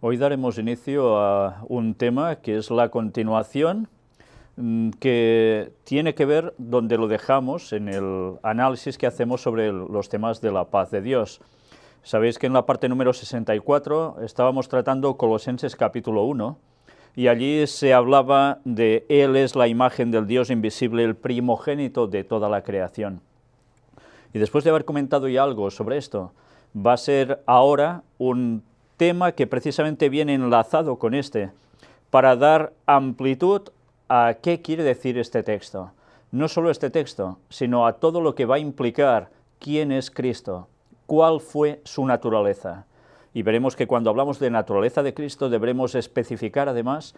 Hoy daremos inicio a un tema que es la continuación, que tiene que ver donde lo dejamos en el análisis que hacemos sobre los temas de la paz de Dios. Sabéis que en la parte número 64 estábamos tratando Colosenses capítulo 1, y allí se hablaba de Él es la imagen del Dios invisible, el primogénito de toda la creación. Y después de haber comentado ya algo sobre esto, va a ser ahora un tema que precisamente viene enlazado con este, para dar amplitud a qué quiere decir este texto. No solo este texto, sino a todo lo que va a implicar quién es Cristo, cuál fue su naturaleza. Y veremos que cuando hablamos de naturaleza de Cristo deberemos especificar además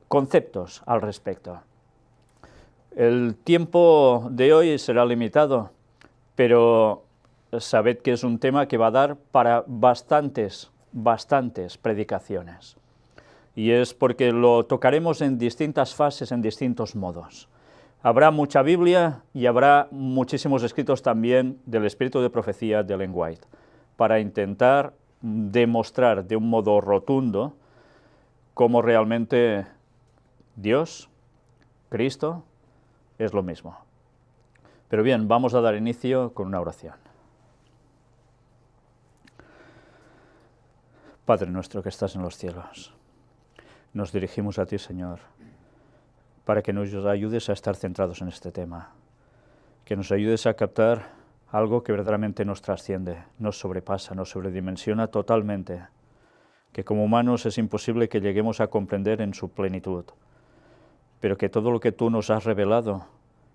conceptos al respecto. El tiempo de hoy será limitado, pero sabed que es un tema que va a dar para bastantes predicaciones. Y es porque lo tocaremos en distintas fases, en distintos modos. Habrá mucha Biblia y habrá muchísimos escritos también del espíritu de profecía de Ellen White, para intentar demostrar de un modo rotundo cómo realmente Dios, Cristo, es lo mismo. Pero bien, vamos a dar inicio con una oración. Padre nuestro que estás en los cielos, nos dirigimos a ti, Señor, para que nos ayudes a estar centrados en este tema, que nos ayudes a captar algo que verdaderamente nos trasciende, nos sobrepasa, nos sobredimensiona totalmente, que como humanos es imposible que lleguemos a comprender en su plenitud, pero que todo lo que tú nos has revelado,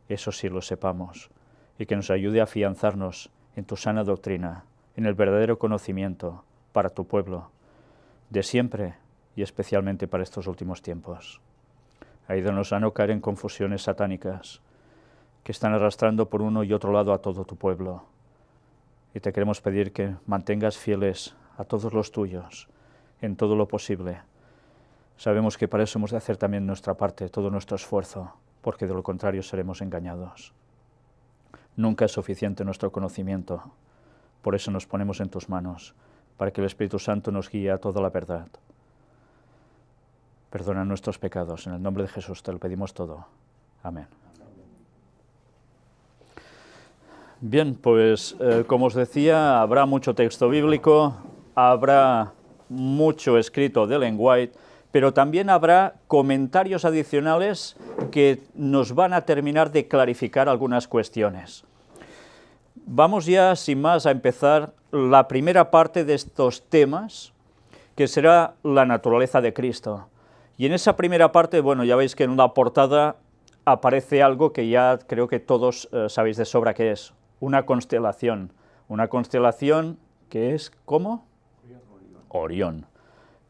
eso sí lo sepamos, y que nos ayude a afianzarnos en tu sana doctrina, en el verdadero conocimiento para tu pueblo, de siempre y especialmente para estos últimos tiempos. Ayúdanos a no caer en confusiones satánicas que están arrastrando por uno y otro lado a todo tu pueblo. Y te queremos pedir que mantengas fieles a todos los tuyos en todo lo posible. Sabemos que para eso hemos de hacer también nuestra parte, todo nuestro esfuerzo, porque de lo contrario seremos engañados. Nunca es suficiente nuestro conocimiento, por eso nos ponemos en tus manos, para que el Espíritu Santo nos guíe a toda la verdad. Perdona nuestros pecados, en el nombre de Jesús te lo pedimos todo. Amén. Bien, pues como os decía, habrá mucho texto bíblico, habrá mucho escrito de Ellen White, pero también habrá comentarios adicionales que nos van a terminar de clarificar algunas cuestiones. Vamos ya, sin más, a empezar la primera parte de estos temas, que será la naturaleza de Cristo. Y en esa primera parte, bueno, ya veis que en la portada aparece algo que ya creo que todos sabéis de sobra qué es, una constelación que es, ¿cómo? Orión.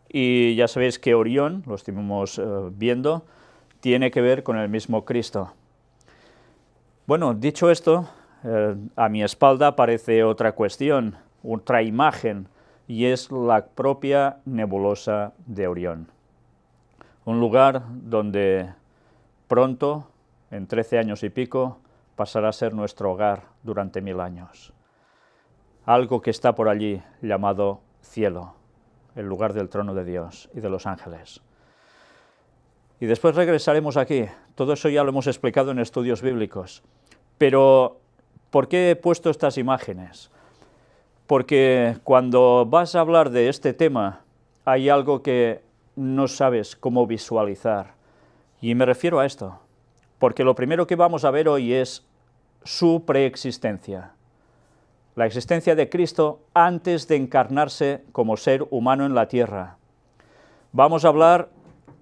Y ya sabéis que Orión, lo estuvimos viendo, tiene que ver con el mismo Cristo. Bueno, dicho esto, a mi espalda aparece otra cuestión, otra imagen, y es la propia nebulosa de Orión. Un lugar donde pronto, en 13 años y pico, pasará a ser nuestro hogar durante 1000 años. Algo que está por allí llamado cielo, el lugar del trono de Dios y de los ángeles. Y después regresaremos aquí. Todo eso ya lo hemos explicado en estudios bíblicos. Pero, ¿por qué he puesto estas imágenes? Porque cuando vas a hablar de este tema, hay algo que no sabes cómo visualizar. Y me refiero a esto, porque lo primero que vamos a ver hoy es su preexistencia. La existencia de Cristo antes de encarnarse como ser humano en la tierra. Vamos a hablar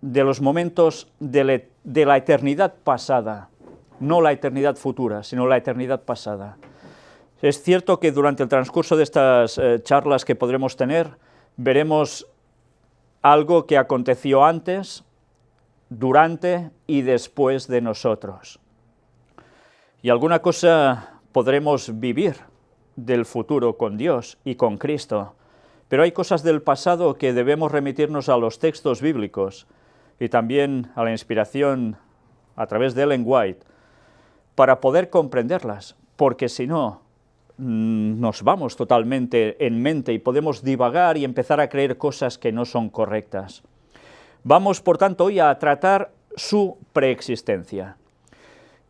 de los momentos de la eternidad pasada, no la eternidad futura, sino la eternidad pasada. Es cierto que durante el transcurso de estas charlas que podremos tener, veremos algo que aconteció antes, durante y después de nosotros. Y alguna cosa podremos vivir del futuro con Dios y con Cristo, pero hay cosas del pasado que debemos remitirnos a los textos bíblicos y también a la inspiración a través de Ellen White para poder comprenderlas, porque si no, nos vamos totalmente en mente y podemos divagar y empezar a creer cosas que no son correctas. Vamos, por tanto, hoy a tratar su preexistencia.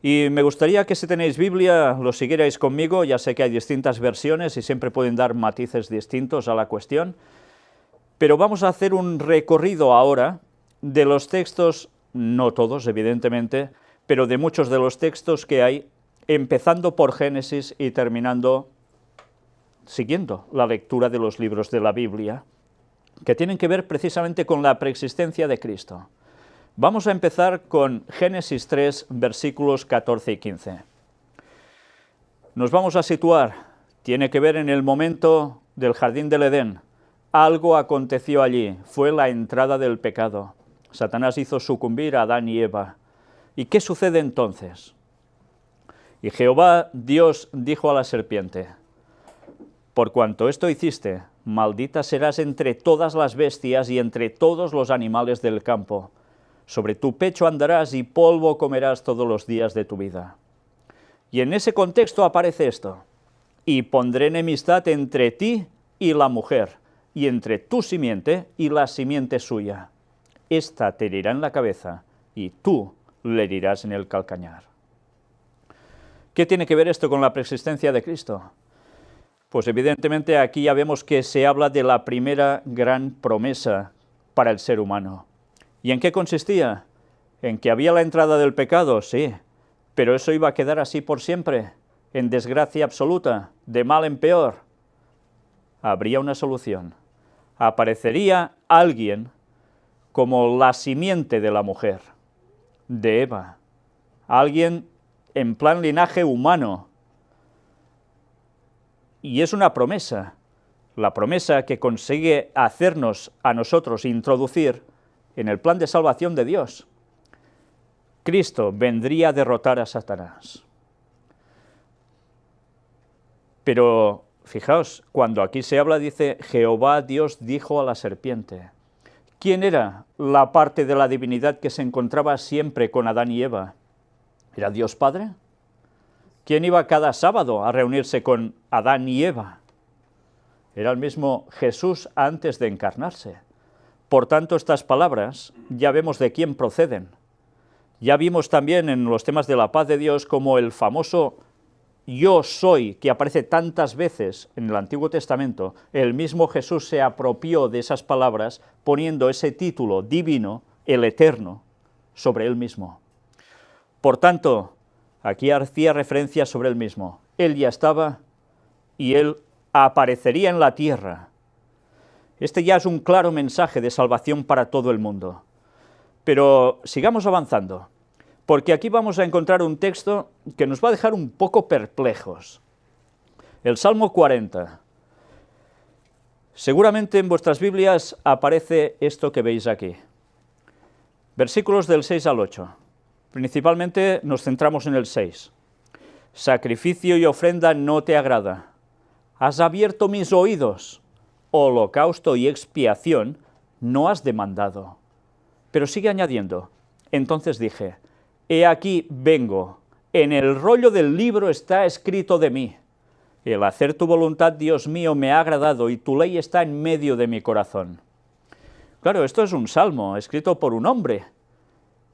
Y me gustaría que si tenéis Biblia lo siguierais conmigo, ya sé que hay distintas versiones y siempre pueden dar matices distintos a la cuestión, pero vamos a hacer un recorrido ahora de los textos, no todos evidentemente, pero de muchos de los textos que hay, empezando por Génesis y terminando siguiendo la lectura de los libros de la Biblia, que tienen que ver precisamente con la preexistencia de Cristo. Vamos a empezar con Génesis 3, versículos 14 y 15. Nos vamos a situar, tiene que ver en el momento del jardín del Edén. Algo aconteció allí, fue la entrada del pecado. Satanás hizo sucumbir a Adán y Eva. ¿Y qué sucede entonces? Y Jehová Dios dijo a la serpiente: por cuanto esto hiciste, maldita serás entre todas las bestias y entre todos los animales del campo. Sobre tu pecho andarás y polvo comerás todos los días de tu vida. Y en ese contexto aparece esto: y pondré enemistad entre ti y la mujer, y entre tu simiente y la simiente suya. Esta te herirá en la cabeza, y tú le herirás en el calcañar. ¿Qué tiene que ver esto con la preexistencia de Cristo? Pues evidentemente aquí ya vemos que se habla de la primera gran promesa para el ser humano. ¿Y en qué consistía? ¿En que había la entrada del pecado? Sí, pero eso iba a quedar así por siempre, en desgracia absoluta, de mal en peor. Habría una solución. Aparecería alguien como la simiente de la mujer, de Eva, alguien en plan linaje humano. Y es una promesa, la promesa que consigue hacernos a nosotros introducir en el plan de salvación de Dios. Cristo vendría a derrotar a Satanás. Pero, fijaos, cuando aquí se habla, dice, Jehová Dios dijo a la serpiente. ¿Quién era la parte de la divinidad que se encontraba siempre con Adán y Eva? ¿Era Dios Padre? ¿Quién iba cada sábado a reunirse con Adán y Eva? Era el mismo Jesús antes de encarnarse. Por tanto, estas palabras ya vemos de quién proceden. Ya vimos también en los temas de la paz de Dios como el famoso yo soy, que aparece tantas veces en el Antiguo Testamento, el mismo Jesús se apropió de esas palabras poniendo ese título divino, el eterno, sobre él mismo. Por tanto, aquí hacía referencia sobre él mismo. Él ya estaba y él aparecería en la tierra. Este ya es un claro mensaje de salvación para todo el mundo. Pero sigamos avanzando, porque aquí vamos a encontrar un texto que nos va a dejar un poco perplejos. El Salmo 40. Seguramente en vuestras Biblias aparece esto que veis aquí. Versículos del 6 al 8. Principalmente nos centramos en el 6. Sacrificio y ofrenda no te agrada. Has abierto mis oídos. Holocausto y expiación no has demandado. Pero sigue añadiendo. Entonces dije, he aquí vengo, en el rollo del libro está escrito de mí. El hacer tu voluntad, Dios mío, me ha agradado y tu ley está en medio de mi corazón. Claro, esto es un salmo escrito por un hombre,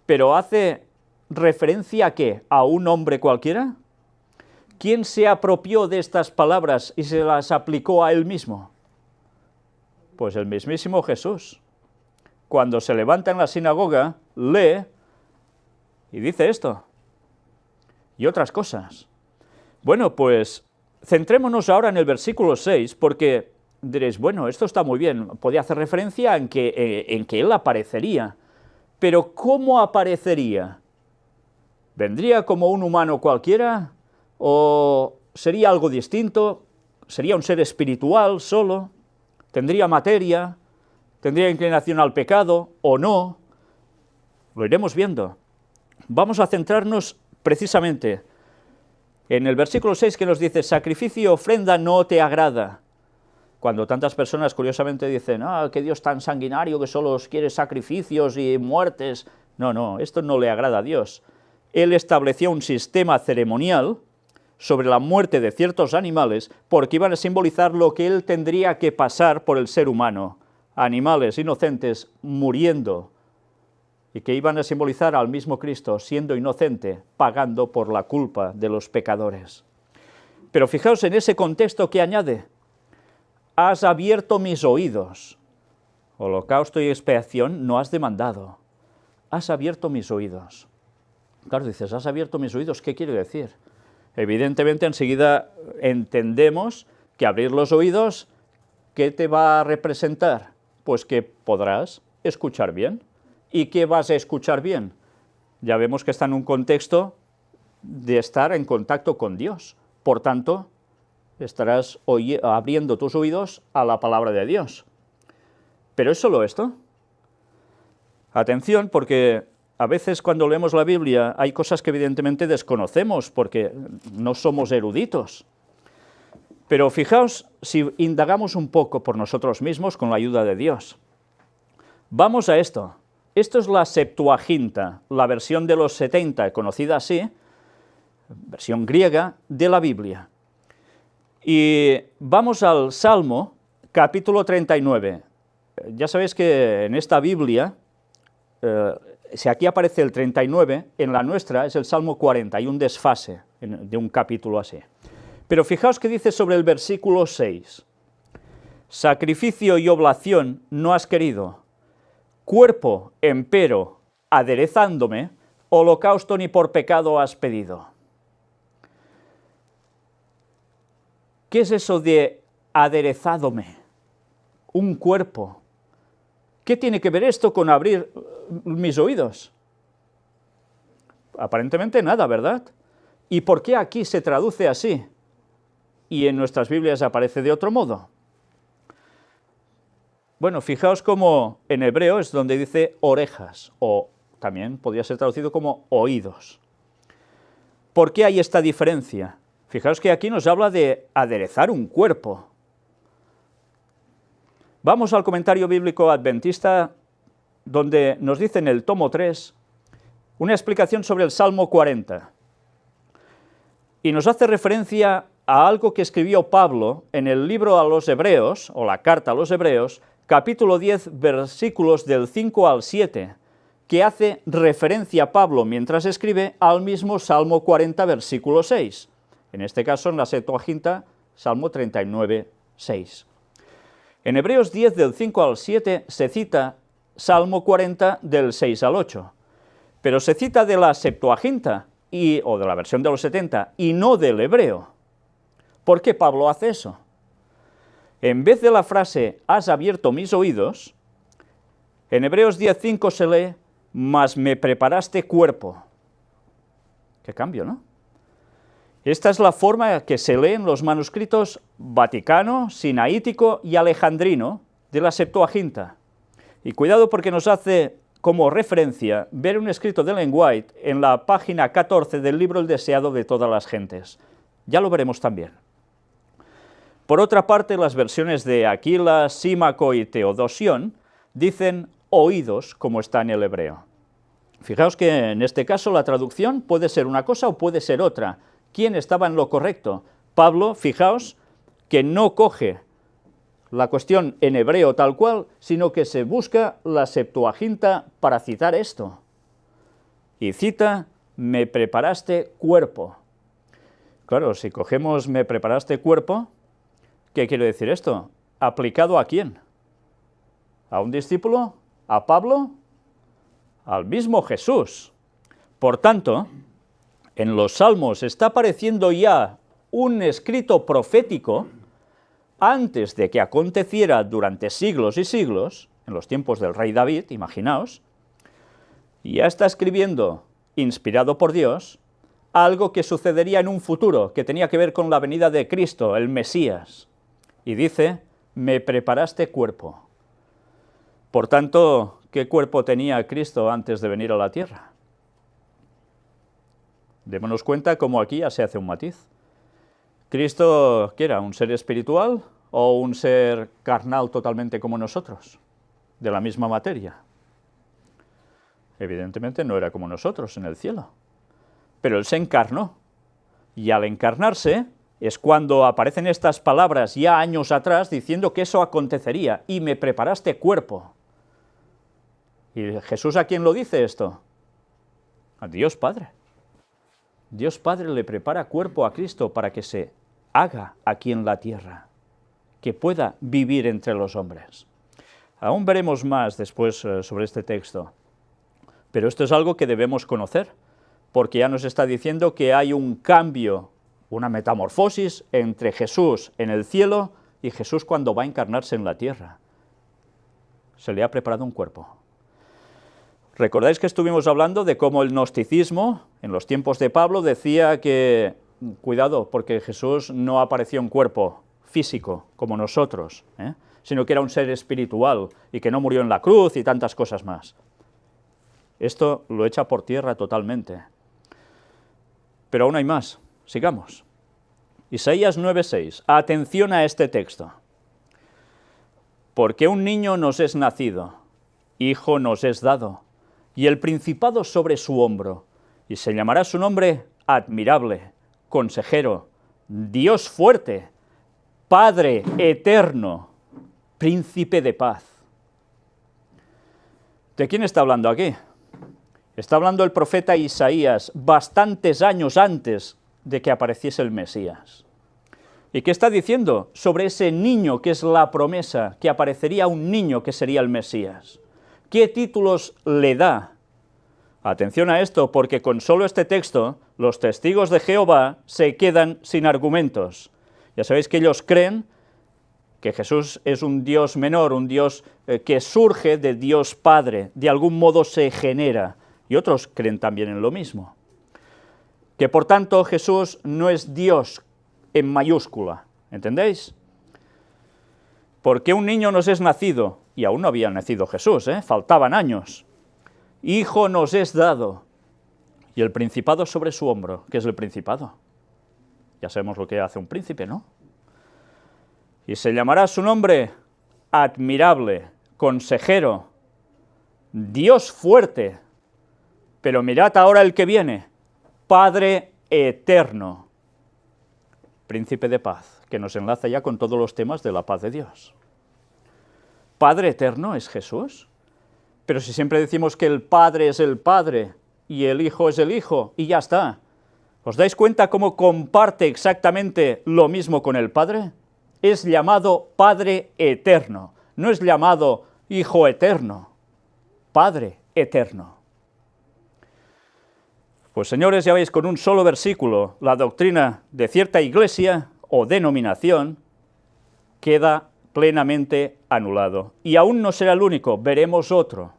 pero ¿hace referencia a qué? ¿A un hombre cualquiera? ¿Quién se apropió de estas palabras y se las aplicó a él mismo? Pues el mismísimo Jesús. Cuando se levanta en la sinagoga, lee y dice esto y otras cosas. Bueno, pues centrémonos ahora en el versículo 6, porque diréis, bueno, esto está muy bien, podía hacer referencia en que él aparecería, pero ¿cómo aparecería? ¿Vendría como un humano cualquiera? ¿O sería algo distinto? ¿Sería un ser espiritual solo? ¿Tendría materia? ¿Tendría inclinación al pecado o no? Lo iremos viendo. Vamos a centrarnos precisamente en el versículo 6 que nos dice, sacrificio y ofrenda no te agrada. Cuando tantas personas curiosamente dicen, que Dios tan sanguinario que solo quiere sacrificios y muertes. No, esto no le agrada a Dios. Él estableció un sistema ceremonial sobre la muerte de ciertos animales porque iban a simbolizar lo que él tendría que pasar por el ser humano, animales inocentes muriendo, y que iban a simbolizar al mismo Cristo siendo inocente, pagando por la culpa de los pecadores. Pero fijaos en ese contexto que añade: has abierto mis oídos. Holocausto y expiación no has demandado, has abierto mis oídos. Claro, dices, has abierto mis oídos, ¿qué quiere decir? Evidentemente, enseguida entendemos que abrir los oídos, ¿qué te va a representar? Pues que podrás escuchar bien. ¿Y qué vas a escuchar bien? Ya vemos que está en un contexto de estar en contacto con Dios. Por tanto, estarás abriendo tus oídos a la palabra de Dios. ¿Pero es solo esto? Atención, porque a veces cuando leemos la Biblia hay cosas que evidentemente desconocemos porque no somos eruditos. Pero fijaos si indagamos un poco por nosotros mismos con la ayuda de Dios. Vamos a esto. Esto es la Septuaginta, la versión de los 70, conocida así, versión griega de la Biblia. Y vamos al Salmo, capítulo 39. Ya sabéis que en esta Biblia, si aquí aparece el 39, en la nuestra es el Salmo 40, hay un desfase de un capítulo así. Pero fijaos que dice sobre el versículo 6, sacrificio y oblación no has querido, cuerpo, empero, aderezándome, holocausto ni por pecado has pedido. ¿Qué es eso de aderezádome? Un cuerpo. ¿Qué tiene que ver esto con abrir mis oídos? Aparentemente nada, ¿verdad? ¿Y por qué aquí se traduce así? Y en nuestras Biblias aparece de otro modo. Bueno, fijaos cómo en hebreo es donde dice orejas, o también podría ser traducido como oídos. ¿Por qué hay esta diferencia? Fijaos que aquí nos habla de aderezar un cuerpo. Vamos al comentario bíblico adventista, donde nos dice en el tomo 3 una explicación sobre el Salmo 40. Y nos hace referencia a algo que escribió Pablo en el libro a los Hebreos, o la carta a los Hebreos, capítulo 10, versículos del 5 al 7, que hace referencia a Pablo mientras escribe al mismo Salmo 40, versículo 6. En este caso, en la Septuaginta, Salmo 39, 6. En Hebreos 10, del 5 al 7, se cita Salmo 40, del 6 al 8. Pero se cita de la Septuaginta, o de la versión de los 70, y no del hebreo. ¿Por qué Pablo hace eso? En vez de la frase, has abierto mis oídos, en Hebreos 10:5 se lee, mas me preparaste cuerpo. Qué cambio, ¿no? Esta es la forma que se lee en los manuscritos vaticano, sinaítico y alejandrino de la Septuaginta. Y cuidado porque nos hace como referencia ver un escrito de Ellen White en la página 14 del libro El deseado de todas las gentes. Ya lo veremos también. Por otra parte, las versiones de Aquila, Símaco y Teodosión dicen oídos, como está en el hebreo. Fijaos que en este caso la traducción puede ser una cosa o puede ser otra. ¿Quién estaba en lo correcto? Pablo, fijaos, que no coge la cuestión en hebreo tal cual, sino que se busca la Septuaginta para citar esto. Y cita, me preparaste cuerpo. Claro, si cogemos me preparaste cuerpo, ¿qué quiere decir esto? ¿Aplicado a quién? ¿A un discípulo? ¿A Pablo? Al mismo Jesús. Por tanto, en los Salmos está apareciendo ya un escrito profético antes de que aconteciera durante siglos y siglos, en los tiempos del rey David, imaginaos, y ya está escribiendo, inspirado por Dios, algo que sucedería en un futuro, que tenía que ver con la venida de Cristo, el Mesías. Y dice, me preparaste cuerpo. Por tanto, ¿qué cuerpo tenía Cristo antes de venir a la tierra? Démonos cuenta cómo aquí ya se hace un matiz. ¿Cristo qué era? ¿Un ser espiritual o un ser carnal totalmente como nosotros? De la misma materia. Evidentemente no era como nosotros en el cielo. Pero Él se encarnó. Y al encarnarse es cuando aparecen estas palabras ya años atrás diciendo que eso acontecería, y me preparaste cuerpo. ¿Y Jesús a quién lo dice esto? A Dios Padre. Dios Padre le prepara cuerpo a Cristo para que se haga aquí en la tierra, que pueda vivir entre los hombres. Aún veremos más después sobre este texto, pero esto es algo que debemos conocer, porque ya nos está diciendo que hay un cambio, una metamorfosis entre Jesús en el cielo y Jesús cuando va a encarnarse en la tierra. Se le ha preparado un cuerpo. ¿Recordáis que estuvimos hablando de cómo el gnosticismo, en los tiempos de Pablo, decía que, cuidado, porque Jesús no apareció en cuerpo físico, como nosotros, sino que era un ser espiritual, y que no murió en la cruz, y tantas cosas más? Esto lo echa por tierra totalmente. Pero aún hay más, sigamos. Isaías 9:6, atención a este texto. Porque un niño nos es nacido, hijo nos es dado, y el principado sobre su hombro, y se llamará su nombre admirable, consejero, Dios fuerte, Padre eterno, príncipe de paz. ¿De quién está hablando aquí? Está hablando el profeta Isaías bastantes años antes de que apareciese el Mesías. ¿Y qué está diciendo? Sobre ese niño que es la promesa, que aparecería un niño que sería el Mesías. ¿Qué títulos le da? Atención a esto, porque con solo este texto, los testigos de Jehová se quedan sin argumentos. Ya sabéis que ellos creen que Jesús es un Dios menor, un Dios que surge de Dios Padre, de algún modo se genera, y otros creen también en lo mismo. Que por tanto Jesús no es Dios en mayúscula, ¿entendéis? Porque un niño nos es nacido, y aún no había nacido Jesús, faltaban años. Hijo nos es dado, y el principado sobre su hombro. ¿Qué es el principado? Ya sabemos lo que hace un príncipe, ¿no? Y se llamará su nombre admirable, consejero, Dios fuerte. Pero mirad ahora el que viene, Padre eterno, príncipe de paz, que nos enlaza ya con todos los temas de la paz de Dios. Padre eterno es Jesús. Pero si siempre decimos que el Padre es el Padre y el Hijo es el Hijo, y ya está, ¿os dais cuenta cómo comparte exactamente lo mismo con el Padre? Es llamado Padre eterno, no es llamado Hijo eterno, Padre eterno. Pues señores, ya veis, con un solo versículo, la doctrina de cierta iglesia o denominación queda plenamente anulado. Y aún no será el único, veremos otro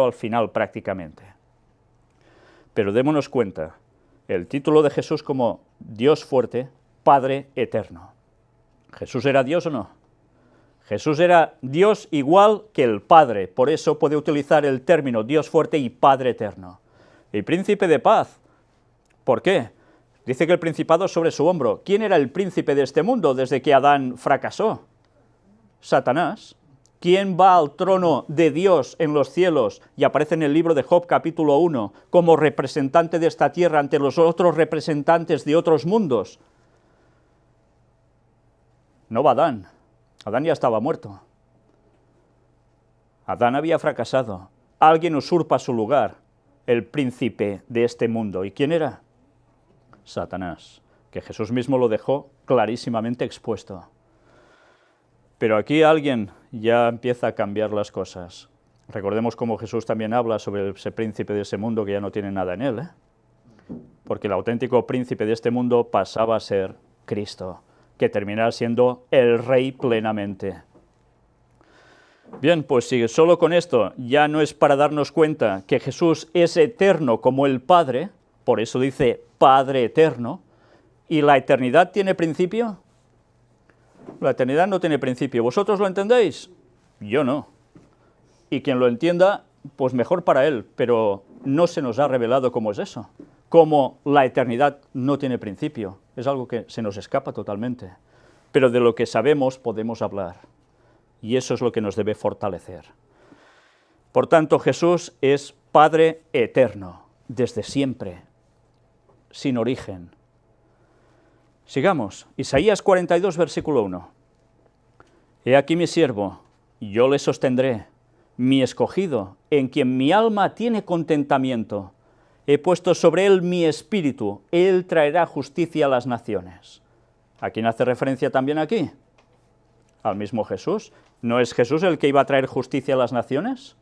al final prácticamente. Pero démonos cuenta, el título de Jesús como Dios fuerte, Padre eterno. ¿Jesús era Dios o no? Jesús era Dios igual que el Padre, por eso puede utilizar el término Dios fuerte y Padre eterno. Y príncipe de paz, ¿por qué? Dice que el principado sobre su hombro. ¿Quién era el príncipe de este mundo desde que Adán fracasó? Satanás. ¿Quién va al trono de Dios en los cielos y aparece en el libro de Job capítulo 1 como representante de esta tierra ante los otros representantes de otros mundos? No va Adán. Adán ya estaba muerto. Adán había fracasado. Alguien usurpa su lugar, el príncipe de este mundo. ¿Y quién era? Satanás, que Jesús mismo lo dejó clarísimamente expuesto. Pero aquí alguien ya empieza a cambiar las cosas. Recordemos cómo Jesús también habla sobre ese príncipe de ese mundo que ya no tiene nada en él, porque el auténtico príncipe de este mundo pasaba a ser Cristo, que terminará siendo el Rey plenamente. Bien, pues si solo con esto ya no es para darnos cuenta que Jesús es eterno como el Padre, por eso dice Padre eterno, ¿y la eternidad tiene principio? La eternidad no tiene principio. ¿Vosotros lo entendéis? Yo no. Y quien lo entienda, pues mejor para él, pero no se nos ha revelado cómo es eso, cómo la eternidad no tiene principio. Es algo que se nos escapa totalmente. Pero de lo que sabemos podemos hablar. Y eso es lo que nos debe fortalecer. Por tanto, Jesús es Padre eterno, desde siempre, sin origen, Sigamos, Isaías 42, versículo 1. He aquí mi siervo, yo le sostendré, mi escogido, en quien mi alma tiene contentamiento. He puesto sobre él mi espíritu, él traerá justicia a las naciones. ¿A quién hace referencia también aquí? Al mismo Jesús. ¿No es Jesús el que iba a traer justicia a las naciones?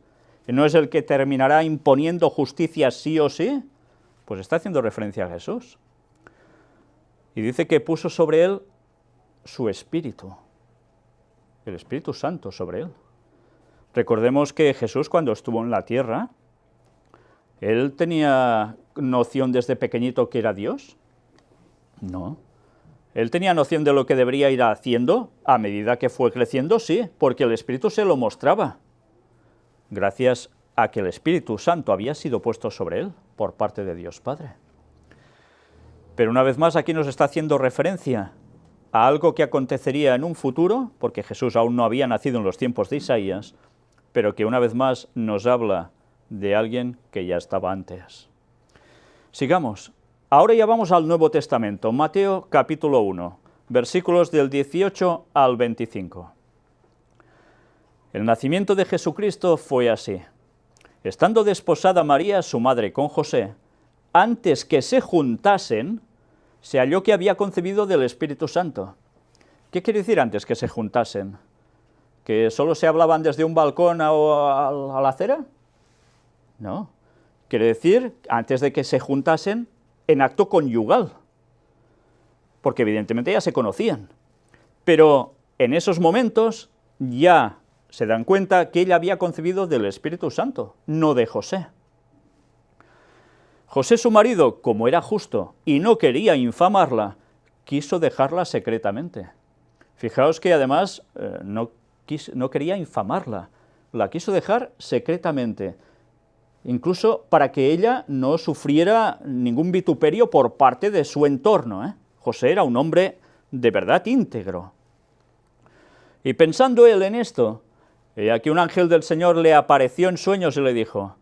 ¿No es el que terminará imponiendo justicia sí o sí? Pues está haciendo referencia a Jesús. Y dice que puso sobre él su espíritu, el Espíritu Santo sobre él. Recordemos que Jesús, cuando estuvo en la tierra, ¿él tenía noción desde pequeñito que era Dios? No. ¿Él tenía noción de lo que debería ir haciendo a medida que fue creciendo? Sí, porque el Espíritu se lo mostraba, gracias a que el Espíritu Santo había sido puesto sobre él por parte de Dios Padre. Pero una vez más aquí nos está haciendo referencia a algo que acontecería en un futuro, porque Jesús aún no había nacido en los tiempos de Isaías, pero que una vez más nos habla de alguien que ya estaba antes. Sigamos. Ahora ya vamos al Nuevo Testamento, Mateo capítulo 1, versículos del 18 al 25. El nacimiento de Jesucristo fue así. Estando desposada María, su madre, con José, antes que se juntasen, se halló que había concebido del Espíritu Santo. ¿Qué quiere decir antes que se juntasen? ¿Que solo se hablaban desde un balcón a la acera? No. Quiere decir, antes de que se juntasen, en acto conyugal. Porque evidentemente ya se conocían. Pero en esos momentos ya se dan cuenta que ella había concebido del Espíritu Santo, no de José. José, su marido, como era justo y no quería infamarla, quiso dejarla secretamente. Fijaos que además no quería infamarla, la quiso dejar secretamente, incluso para que ella no sufriera ningún vituperio por parte de su entorno. José era un hombre de verdad íntegro. Y pensando él en esto, aquí un ángel del Señor le apareció en sueños y le dijo: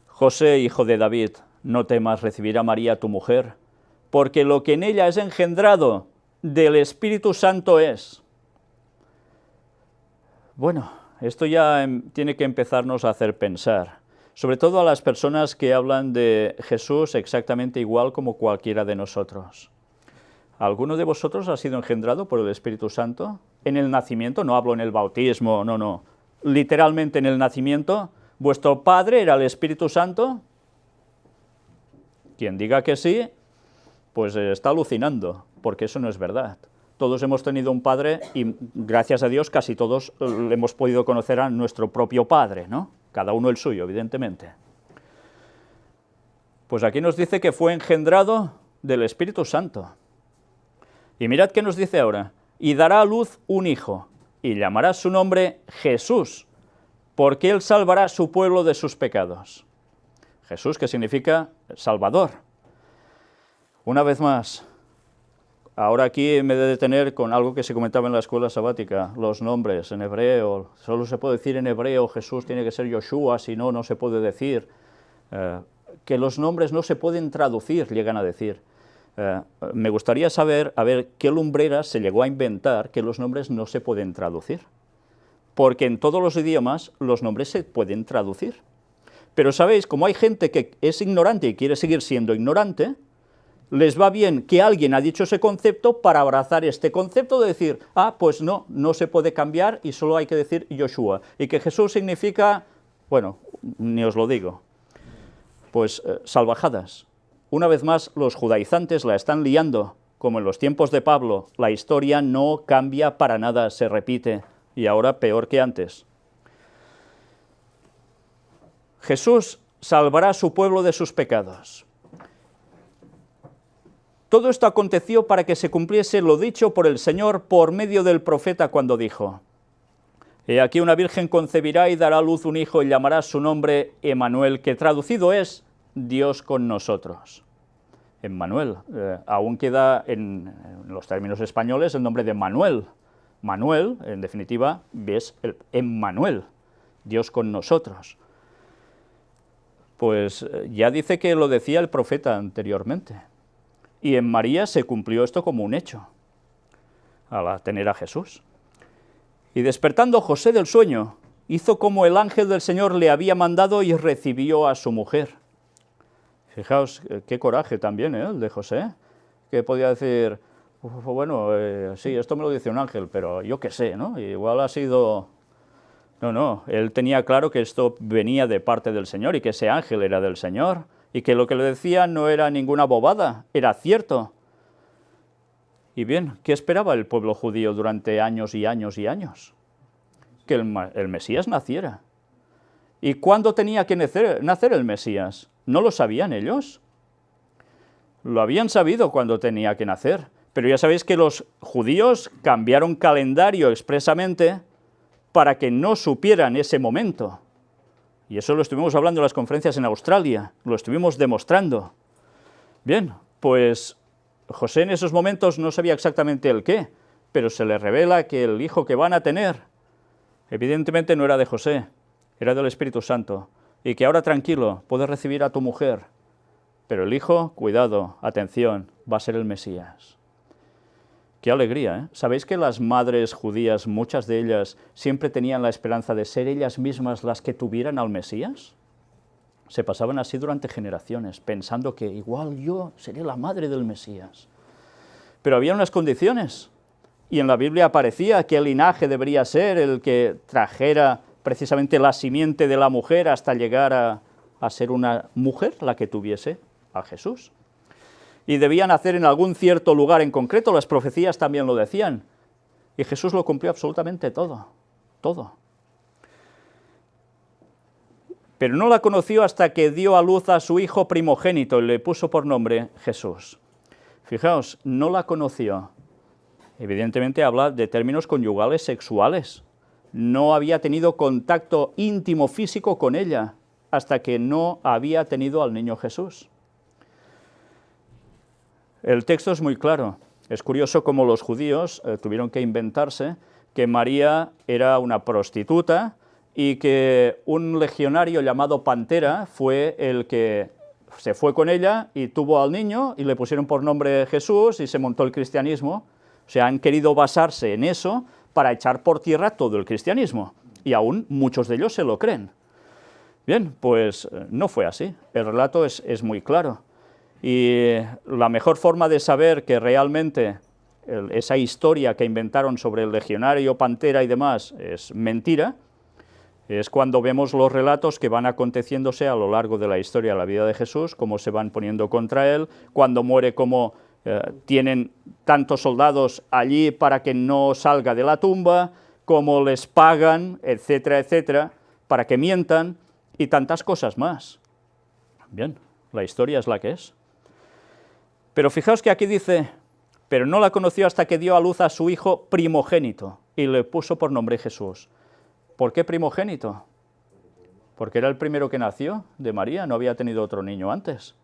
José, hijo de David, no temas recibir a María tu mujer, porque lo que en ella es engendrado del Espíritu Santo es. Bueno, esto ya tiene que empezarnos a hacer pensar, sobre todo a las personas que hablan de Jesús exactamente igual como cualquiera de nosotros. ¿Alguno de vosotros ha sido engendrado por el Espíritu Santo? En el nacimiento, no hablo en el bautismo, no, literalmente en el nacimiento, ¿vuestro padre era el Espíritu Santo? Quien diga que sí, pues está alucinando, porque eso no es verdad. Todos hemos tenido un padre y, gracias a Dios, casi todos hemos podido conocer a nuestro propio padre, ¿no? Cada uno el suyo, evidentemente. Pues aquí nos dice que fue engendrado del Espíritu Santo. Y mirad qué nos dice ahora: y dará a luz un hijo, y llamará su nombre Jesús, porque él salvará a su pueblo de sus pecados. Jesús, que significa Salvador. Una vez más, ahora aquí me he de detener con algo que se comentaba en la escuela sabática, los nombres en hebreo. Solo se puede decir en hebreo Jesús, tiene que ser Yoshua, si no, no se puede decir. Que los nombres no se pueden traducir, llegan a decir. Me gustaría saber, a ver, qué lumbreras se llegó a inventar que los nombres no se pueden traducir. Porque en todos los idiomas los nombres se pueden traducir. Pero sabéis, como hay gente que es ignorante y quiere seguir siendo ignorante, les va bien que alguien ha dicho ese concepto para abrazar este concepto de decir, pues no se puede cambiar y solo hay que decir Yoshua. Y que Jesús significa, bueno, ni os lo digo, pues salvajadas. Una vez más, los judaizantes la están liando, como en los tiempos de Pablo. La historia no cambia para nada, se repite, y ahora peor que antes. Jesús salvará a su pueblo de sus pecados. Todo esto aconteció para que se cumpliese lo dicho por el Señor por medio del profeta cuando dijo: He aquí una virgen concebirá y dará a luz un hijo y llamará su nombre Emmanuel, que traducido es Dios con nosotros. Emmanuel, aún queda en los términos españoles el nombre de Manuel. Manuel, en definitiva, es el Emmanuel, Dios con nosotros. Pues ya dice que lo decía el profeta anteriormente. Y en María se cumplió esto como un hecho, al tener a Jesús. Y despertando José del sueño, hizo como el ángel del Señor le había mandado y recibió a su mujer. Fijaos, qué coraje también, el de José, que podía decir, bueno, sí, esto me lo dice un ángel, pero yo qué sé, ¿no? Igual ha sido... No, él tenía claro que esto venía de parte del Señor y que ese ángel era del Señor y que lo que le decía no era ninguna bobada, era cierto. Y bien, ¿qué esperaba el pueblo judío durante años y años y años? Que el Mesías naciera. ¿Y cuándo tenía que nacer el Mesías? ¿No lo sabían ellos? Lo habían sabido cuando tenía que nacer, pero ya sabéis que los judíos cambiaron calendario expresamente para que no supieran ese momento. Y eso lo estuvimos hablando en las conferencias en Australia, lo estuvimos demostrando. Bien, pues José en esos momentos no sabía exactamente el qué, pero se le revela que el hijo que van a tener, evidentemente no era de José, era del Espíritu Santo, y que ahora tranquilo, puedes recibir a tu mujer, pero el hijo, cuidado, atención, va a ser el Mesías. ¡Qué alegría! ¿Eh? ¿Sabéis que las madres judías, muchas de ellas, siempre tenían la esperanza de ser ellas mismas las que tuvieran al Mesías? Se pasaban así durante generaciones, pensando que igual yo seré la madre del Mesías. Pero había unas condiciones, y en la Biblia aparecía que el linaje debería ser el que trajera precisamente la simiente de la mujer hasta llegar a ser una mujer la que tuviese a Jesús. Y debía nacer en algún cierto lugar en concreto, las profecías también lo decían, y Jesús lo cumplió absolutamente todo, todo. Pero no la conoció hasta que dio a luz a su hijo primogénito y le puso por nombre Jesús. Fijaos, no la conoció. Evidentemente habla de términos conyugales sexuales. No había tenido contacto íntimo físico con ella hasta que no había tenido al niño Jesús. El texto es muy claro. Es curioso cómo los judíos tuvieron que inventarse que María era una prostituta y que un legionario llamado Pantera fue el que se fue con ella y tuvo al niño y le pusieron por nombre Jesús y se montó el cristianismo. O sea, han querido basarse en eso para echar por tierra todo el cristianismo. Y aún muchos de ellos se lo creen. Bien, pues no fue así. El relato es muy claro. Y la mejor forma de saber que realmente esa historia que inventaron sobre el legionario, Pantera y demás es mentira, es cuando vemos los relatos que van aconteciéndose a lo largo de la historia de la vida de Jesús, cómo se van poniendo contra él, cuando muere, cómo tienen tantos soldados allí para que no salga de la tumba, cómo les pagan, etcétera, etcétera, para que mientan, y tantas cosas más. Bien, la historia es la que es. Pero fijaos que aquí dice, pero no la conoció hasta que dio a luz a su hijo primogénito, y le puso por nombre Jesús. ¿Por qué primogénito? Porque era el primero que nació de María, no había tenido otro niño antes.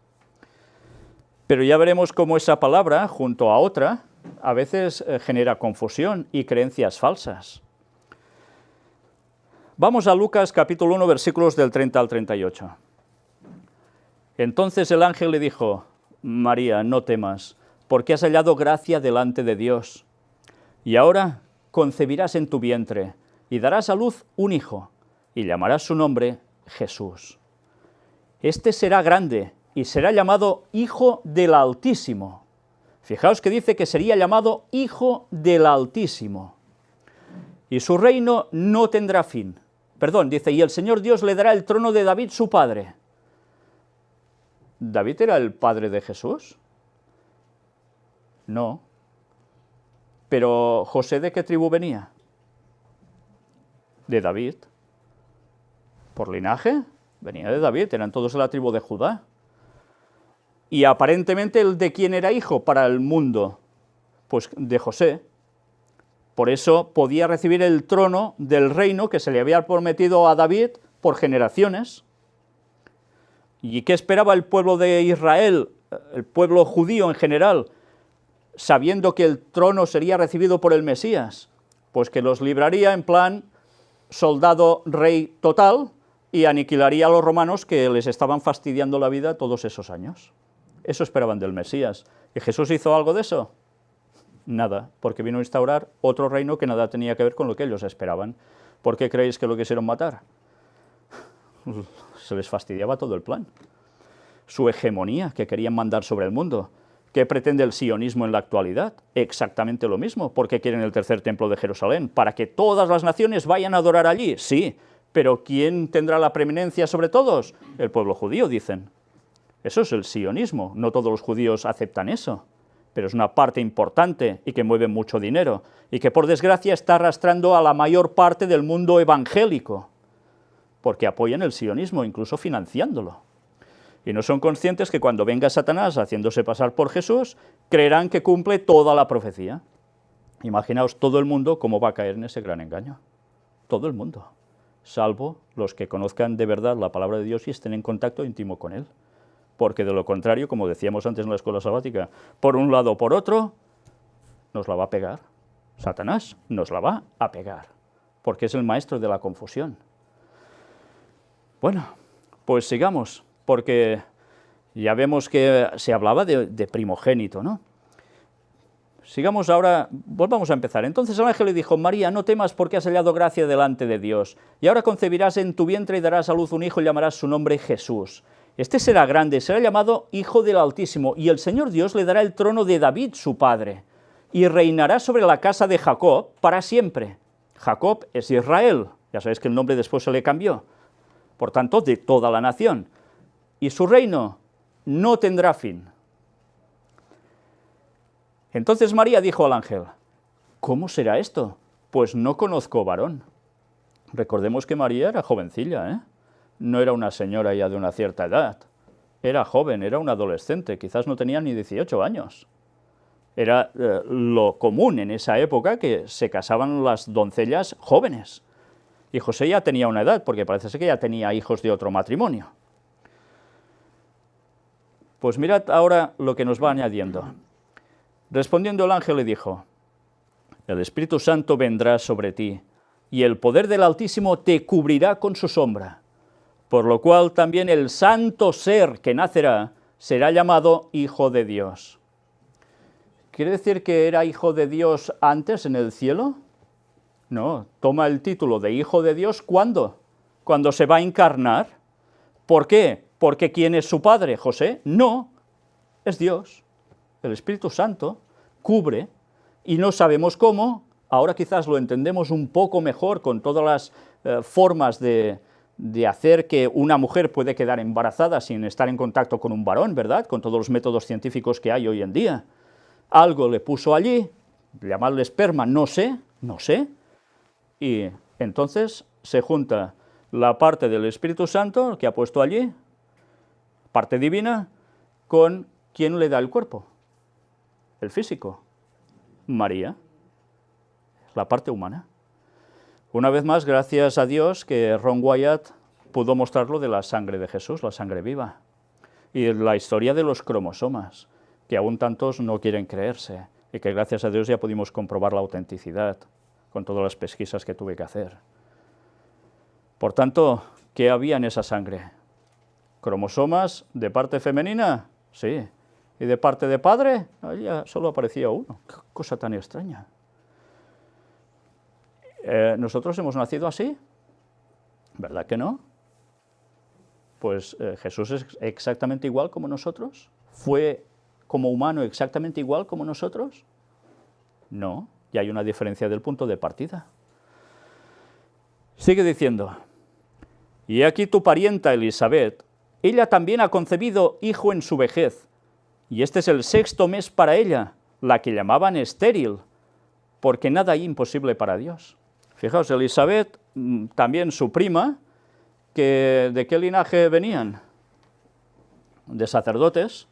Pero ya veremos cómo esa palabra, junto a otra, a veces genera confusión y creencias falsas. Vamos a Lucas capítulo 1, versículos del 30 al 38. Entonces el ángel le dijo, María, no temas, porque has hallado gracia delante de Dios. Y ahora concebirás en tu vientre, y darás a luz un hijo, y llamarás su nombre Jesús. Este será grande, y será llamado Hijo del Altísimo. Fijaos que dice que sería llamado Hijo del Altísimo. Y su reino no tendrá fin. Perdón, dice, y el Señor Dios le dará el trono de David su padre. ¿David era el padre de Jesús? No. Pero ¿José de qué tribu venía? De David. ¿Por linaje? Venía de David, eran todos de la tribu de Judá. Y aparentemente el de quién era hijo para el mundo, pues de José. Por eso podía recibir el trono del reino que se le había prometido a David por generaciones. ¿Y qué esperaba el pueblo de Israel, el pueblo judío en general, sabiendo que el trono sería recibido por el Mesías? Pues que los libraría en plan soldado rey total y aniquilaría a los romanos que les estaban fastidiando la vida todos esos años. Eso esperaban del Mesías. ¿Y Jesús hizo algo de eso? Nada, porque vino a instaurar otro reino que nada tenía que ver con lo que ellos esperaban. ¿Por qué creéis que lo quisieron matar? Se les fastidiaba todo el plan. Su hegemonía que querían mandar sobre el mundo. ¿Qué pretende el sionismo en la actualidad? Exactamente lo mismo. ¿Por qué quieren el tercer templo de Jerusalén? ¿Para que todas las naciones vayan a adorar allí? Sí, pero ¿quién tendrá la preeminencia sobre todos? El pueblo judío, dicen. Eso es el sionismo. No todos los judíos aceptan eso, pero es una parte importante y que mueve mucho dinero, y que por desgracia está arrastrando a la mayor parte del mundo evangélico, porque apoyan el sionismo, incluso financiándolo. Y no son conscientes que cuando venga Satanás haciéndose pasar por Jesús, creerán que cumple toda la profecía. Imaginaos todo el mundo cómo va a caer en ese gran engaño. Todo el mundo, salvo los que conozcan de verdad la palabra de Dios y estén en contacto íntimo con Él. Porque de lo contrario, como decíamos antes en la escuela sabática, por un lado o por otro, nos la va a pegar. Satanás nos la va a pegar, porque es el maestro de la confusión. Bueno, pues sigamos, porque ya vemos que se hablaba de primogénito, ¿no? Sigamos ahora, volvamos a empezar. Entonces el ángel le dijo: María, no temas porque has hallado gracia delante de Dios, y ahora concebirás en tu vientre y darás a luz un hijo y llamarás su nombre Jesús. Este será grande, será llamado Hijo del Altísimo, y el Señor Dios le dará el trono de David, su padre, y reinará sobre la casa de Jacob para siempre. Jacob es Israel, ya sabéis que el nombre después se le cambió, por tanto, de toda la nación, y su reino no tendrá fin. Entonces María dijo al ángel: ¿cómo será esto? Pues no conozco varón. Recordemos que María era jovencilla, ¿eh? No era una señora ya de una cierta edad, era joven, era un adolescente, quizás no tenía ni 18 años. Era lo común en esa época que se casaban las doncellas jóvenes. Y José ya tenía una edad, porque parece ser que ya tenía hijos de otro matrimonio. Pues mirad ahora lo que nos va añadiendo. Respondiendo el ángel le dijo: el Espíritu Santo vendrá sobre ti, y el poder del Altísimo te cubrirá con su sombra. Por lo cual también el santo ser que nacerá será llamado Hijo de Dios. ¿Quiere decir que era Hijo de Dios antes en el cielo? No, toma el título de Hijo de Dios, ¿cuándo? Cuando se va a encarnar. ¿Por qué? ¿Porque quién es su padre, José? No, es Dios. El Espíritu Santo cubre, y no sabemos cómo, ahora quizás lo entendemos un poco mejor con todas las formas de hacer que una mujer puede quedar embarazada sin estar en contacto con un varón, ¿verdad?, con todos los métodos científicos que hay hoy en día. Algo le puso allí, llamarle esperma, no sé, y entonces se junta la parte del Espíritu Santo que ha puesto allí, parte divina, con quien le da el cuerpo, el físico, María, la parte humana. Una vez más, gracias a Dios que Ron Wyatt pudo mostrarlo de la sangre de Jesús, la sangre viva, y la historia de los cromosomas, que aún tantos no quieren creerse, y que gracias a Dios ya pudimos comprobar la autenticidad con todas las pesquisas que tuve que hacer. Por tanto, ¿qué había en esa sangre? ¿Cromosomas de parte femenina? Sí. ¿Y de parte de padre? Ya solo aparecía uno. Qué cosa tan extraña. ¿Nosotros hemos nacido así? ¿Verdad que no? Pues Jesús es exactamente igual como nosotros. ¿Fue como humano exactamente igual como nosotros? No, y hay una diferencia del punto de partida. Sigue diciendo: y aquí tu parienta Elisabet, ella también ha concebido hijo en su vejez, y este es el 6º mes para ella, la que llamaban estéril, porque nada hay imposible para Dios. Fijaos, Elisabet, también su prima, ¿de qué linaje venían? De sacerdotes.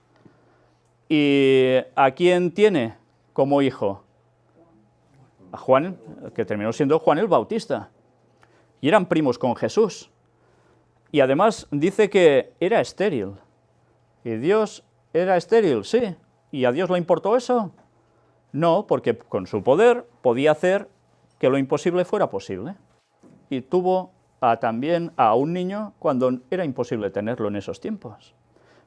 ¿Y a quién tiene como hijo? A Juan, que terminó siendo Juan el Bautista. Y eran primos con Jesús. Y además dice que era estéril. ¿Y Dios era estéril? Sí. ¿Y a Dios le importó eso? No, porque con su poder podía hacer que lo imposible fuera posible. Y tuvo también a un niño cuando era imposible tenerlo en esos tiempos.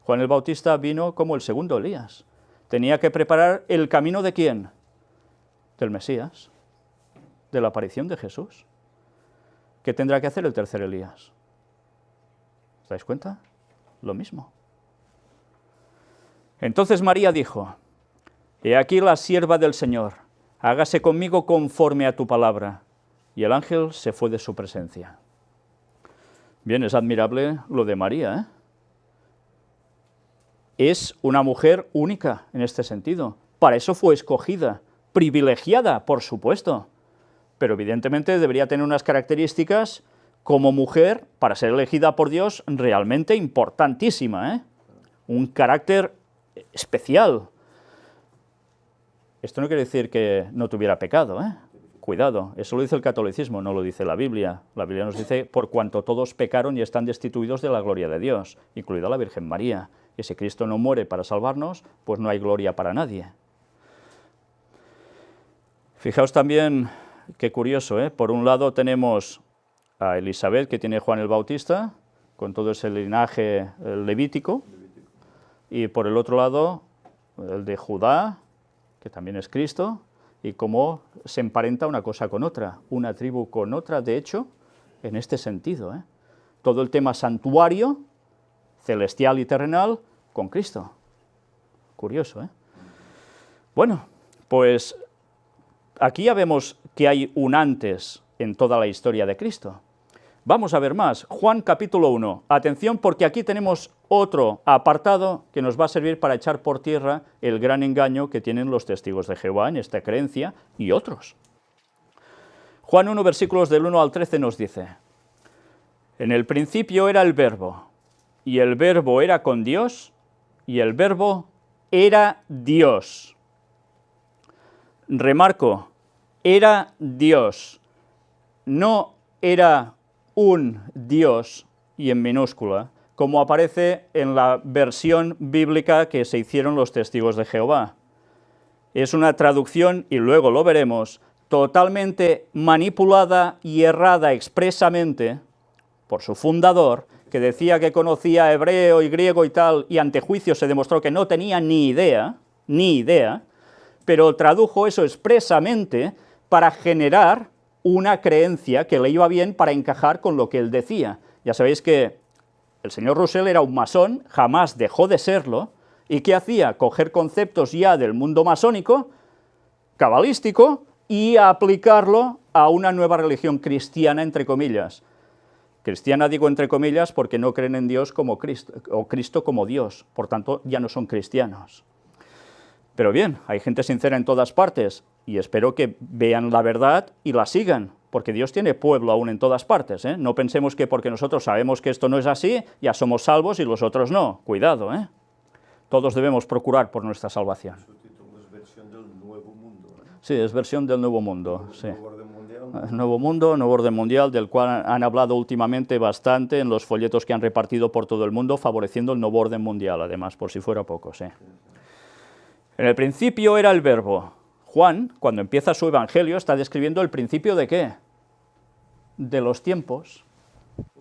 Juan el Bautista vino como el segundo Elías. Tenía que preparar el camino ¿de quién? Del Mesías, de la aparición de Jesús. ¿Qué tendrá que hacer el tercer Elías? ¿Os dais cuenta? Lo mismo. Entonces María dijo: he aquí la sierva del Señor, hágase conmigo conforme a tu palabra. Y el ángel se fue de su presencia. Bien, es admirable lo de María, ¿eh? Es una mujer única en este sentido. Para eso fue escogida, privilegiada, por supuesto. Pero evidentemente debería tener unas características como mujer, para ser elegida por Dios, realmente importantísima, ¿eh? Un carácter especial. Esto no quiere decir que no tuviera pecado, ¿eh? Cuidado, eso lo dice el catolicismo, no lo dice la Biblia. La Biblia nos dice: por cuanto todos pecaron y están destituidos de la gloria de Dios, incluida la Virgen María. Y si Cristo no muere para salvarnos, pues no hay gloria para nadie. Fijaos también qué curioso, ¿eh? Por un lado tenemos a Elisabet, que tiene Juan el Bautista, con todo ese linaje levítico, y por el otro lado el de Judá, que también es Cristo, y cómo se emparenta una cosa con otra, una tribu con otra, de hecho, en este sentido, ¿eh? Todo el tema santuario, celestial y terrenal, con Cristo. Curioso, ¿eh? Bueno, pues aquí ya vemos que hay un antes en toda la historia de Cristo. Vamos a ver más. Juan capítulo 1. Atención, porque aquí tenemos otro apartado que nos va a servir para echar por tierra el gran engaño que tienen los testigos de Jehová en esta creencia y otros. Juan 1, versículos del 1 al 13 nos dice: en el principio era el Verbo, y el Verbo era con Dios, y el Verbo era Dios. Remarco, era Dios, no era un Dios, y en minúscula, como aparece en la versión bíblica que se hicieron los testigos de Jehová. Es una traducción, y luego lo veremos, totalmente manipulada y errada expresamente por su fundador, que decía que conocía hebreo y griego y tal, y ante juicio se demostró que no tenía ni idea, pero tradujo eso expresamente para generar una creencia que le iba bien para encajar con lo que él decía. Ya sabéis que el señor Russell era un masón, jamás dejó de serlo, y ¿qué hacía? Coger conceptos ya del mundo masónico, cabalístico, y aplicarlo a una nueva religión cristiana, entre comillas. Cristiana digo entre comillas porque no creen en Dios como Cristo, o Cristo como Dios, por tanto ya no son cristianos. Pero bien, hay gente sincera en todas partes, y espero que vean la verdad y la sigan, porque Dios tiene pueblo aún en todas partes, ¿eh? No pensemos que porque nosotros sabemos que esto no es así, ya somos salvos y los otros no. Cuidado, ¿eh? Todos debemos procurar por nuestra salvación. Su título es versión del Nuevo Mundo, ¿eh? Sí, es versión del Nuevo Mundo, sí. Nuevo orden mundial. Nuevo Mundo, Nuevo Orden Mundial, del cual han hablado últimamente bastante en los folletos que han repartido por todo el mundo, favoreciendo el Nuevo Orden Mundial, además, por si fuera poco, sí. En el principio era el Verbo. Juan, cuando empieza su evangelio, está describiendo el principio ¿de qué? De los tiempos.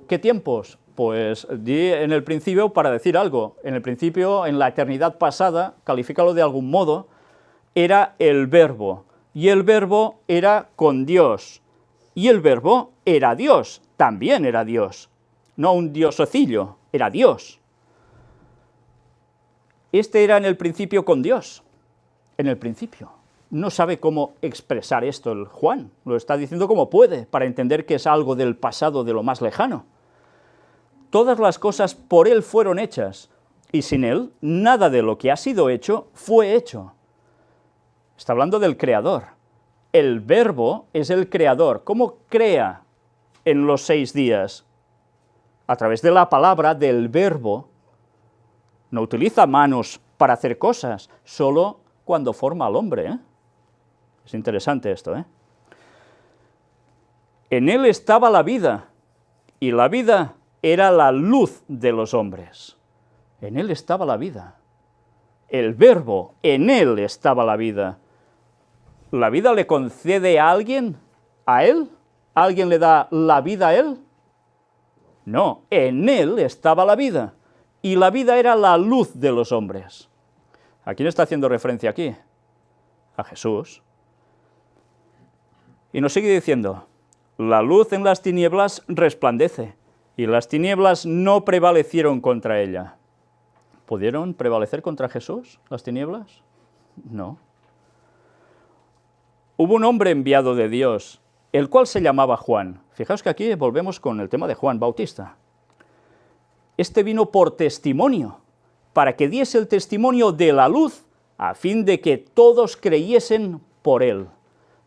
¿Qué tiempos? Pues di en el principio para decir algo. En el principio, en la eternidad pasada, califícalo de algún modo, era el Verbo. Y el Verbo era con Dios. Y el Verbo era Dios, también era Dios. No un diosecillo, era Dios. Este era en el principio con Dios, en el principio. No sabe cómo expresar esto el Juan, lo está diciendo como puede, para entender que es algo del pasado, de lo más lejano. Todas las cosas por él fueron hechas, y sin él nada de lo que ha sido hecho fue hecho. Está hablando del Creador. El Verbo es el Creador. ¿Cómo crea en los 6 días? A través de la palabra del Verbo. No utiliza manos para hacer cosas, solo cuando forma al hombre, ¿eh? Es interesante esto, ¿eh? En él estaba la vida, y la vida era la luz de los hombres. En él estaba la vida. El Verbo, en él estaba la vida. ¿La vida le concede a alguien? ¿A él? ¿Alguien le da la vida a él? No, en él estaba la vida. y la vida era la luz de los hombres. ¿A quién está haciendo referencia aquí? A Jesús. Y nos sigue diciendo, la luz en las tinieblas resplandece, y las tinieblas no prevalecieron contra ella. ¿Pudieron prevalecer contra Jesús las tinieblas? No. Hubo un hombre enviado de Dios, el cual se llamaba Juan. Fijaos que aquí volvemos con el tema de Juan Bautista. Este vino por testimonio, para que diese el testimonio de la luz, a fin de que todos creyesen por él.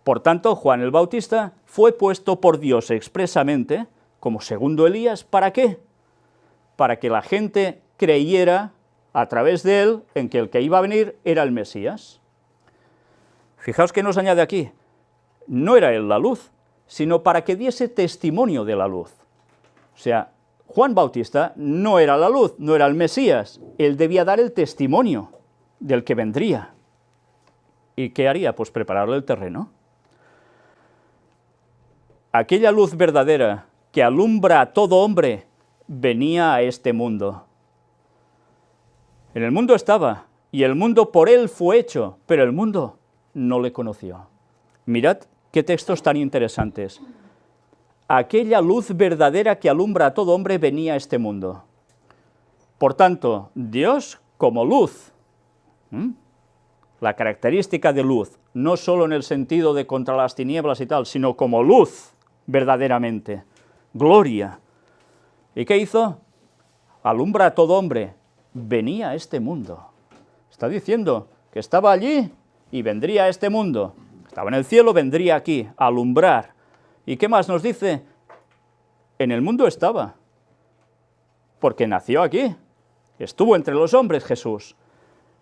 Por tanto, Juan el Bautista fue puesto por Dios expresamente como segundo Elías, ¿para qué? Para que la gente creyera a través de él en que el que iba a venir era el Mesías. Fijaos que nos añade aquí, no era él la luz, sino para que diese testimonio de la luz. O sea, Juan Bautista no era la luz, no era el Mesías, él debía dar el testimonio del que vendría. ¿Y qué haría? Pues prepararle el terreno. Aquella luz verdadera que alumbra a todo hombre venía a este mundo. En el mundo estaba, y el mundo por él fue hecho, pero el mundo no le conoció. Mirad qué textos tan interesantes. Aquella luz verdadera que alumbra a todo hombre venía a este mundo. Por tanto, Dios como luz, la característica de luz, no solo en el sentido de contra las tinieblas y tal, sino como luz verdaderamente, gloria. ¿Y qué hizo? Alumbra a todo hombre, venía a este mundo. Está diciendo que estaba allí y vendría a este mundo. Estaba en el cielo, vendría aquí, a alumbrar. ¿Y qué más nos dice? En el mundo estaba, porque nació aquí, estuvo entre los hombres Jesús,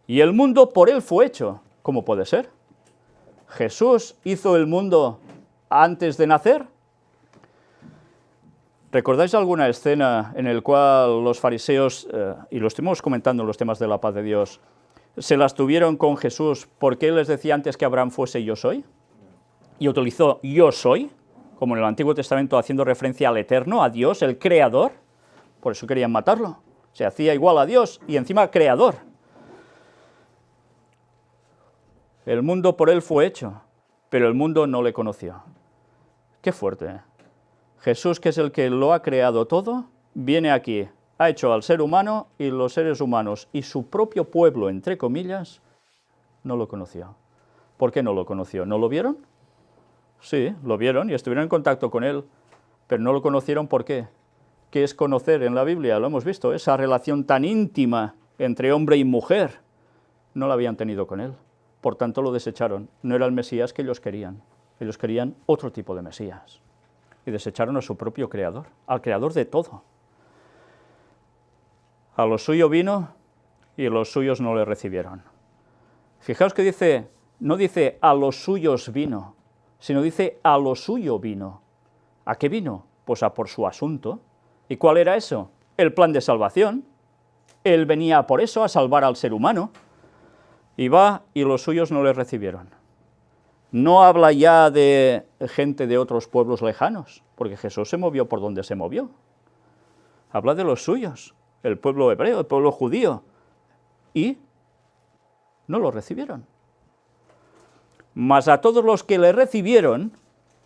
y el mundo por él fue hecho. ¿Cómo puede ser? ¿Jesús hizo el mundo antes de nacer? ¿Recordáis alguna escena en la cual los fariseos, y lo estuvimos comentando en los temas de la paz de Dios, se las tuvieron con Jesús porque él les decía antes que Abraham fuese yo soy? Y utilizó yo soy, como en el Antiguo Testamento haciendo referencia al Eterno, a Dios, el Creador. Por eso querían matarlo. Se hacía igual a Dios y encima Creador. El mundo por él fue hecho, pero el mundo no le conoció. Qué fuerte, ¿eh? Jesús, que es el que lo ha creado todo, viene aquí, ha hecho al ser humano y los seres humanos y su propio pueblo, entre comillas, no lo conoció. ¿Por qué no lo conoció? ¿No lo vieron? Sí, lo vieron y estuvieron en contacto con él, pero no lo conocieron. ¿Por qué? ¿Qué es conocer en la Biblia? Lo hemos visto, esa relación tan íntima entre hombre y mujer, no la habían tenido con él. Por tanto, lo desecharon. No era el Mesías que ellos querían otro tipo de Mesías. Y desecharon a su propio Creador, al Creador de todo. A lo suyo vino y los suyos no le recibieron. Fijaos que dice, no dice a los suyos vino, sino dice a lo suyo vino. ¿A qué vino? Pues a por su asunto. ¿Y cuál era eso? El plan de salvación. Él venía por eso, a salvar al ser humano. Y va y los suyos no le recibieron. No habla ya de gente de otros pueblos lejanos, porque Jesús se movió por donde se movió. Habla de los suyos, el pueblo hebreo, el pueblo judío, y no lo recibieron. Mas a todos los que le recibieron,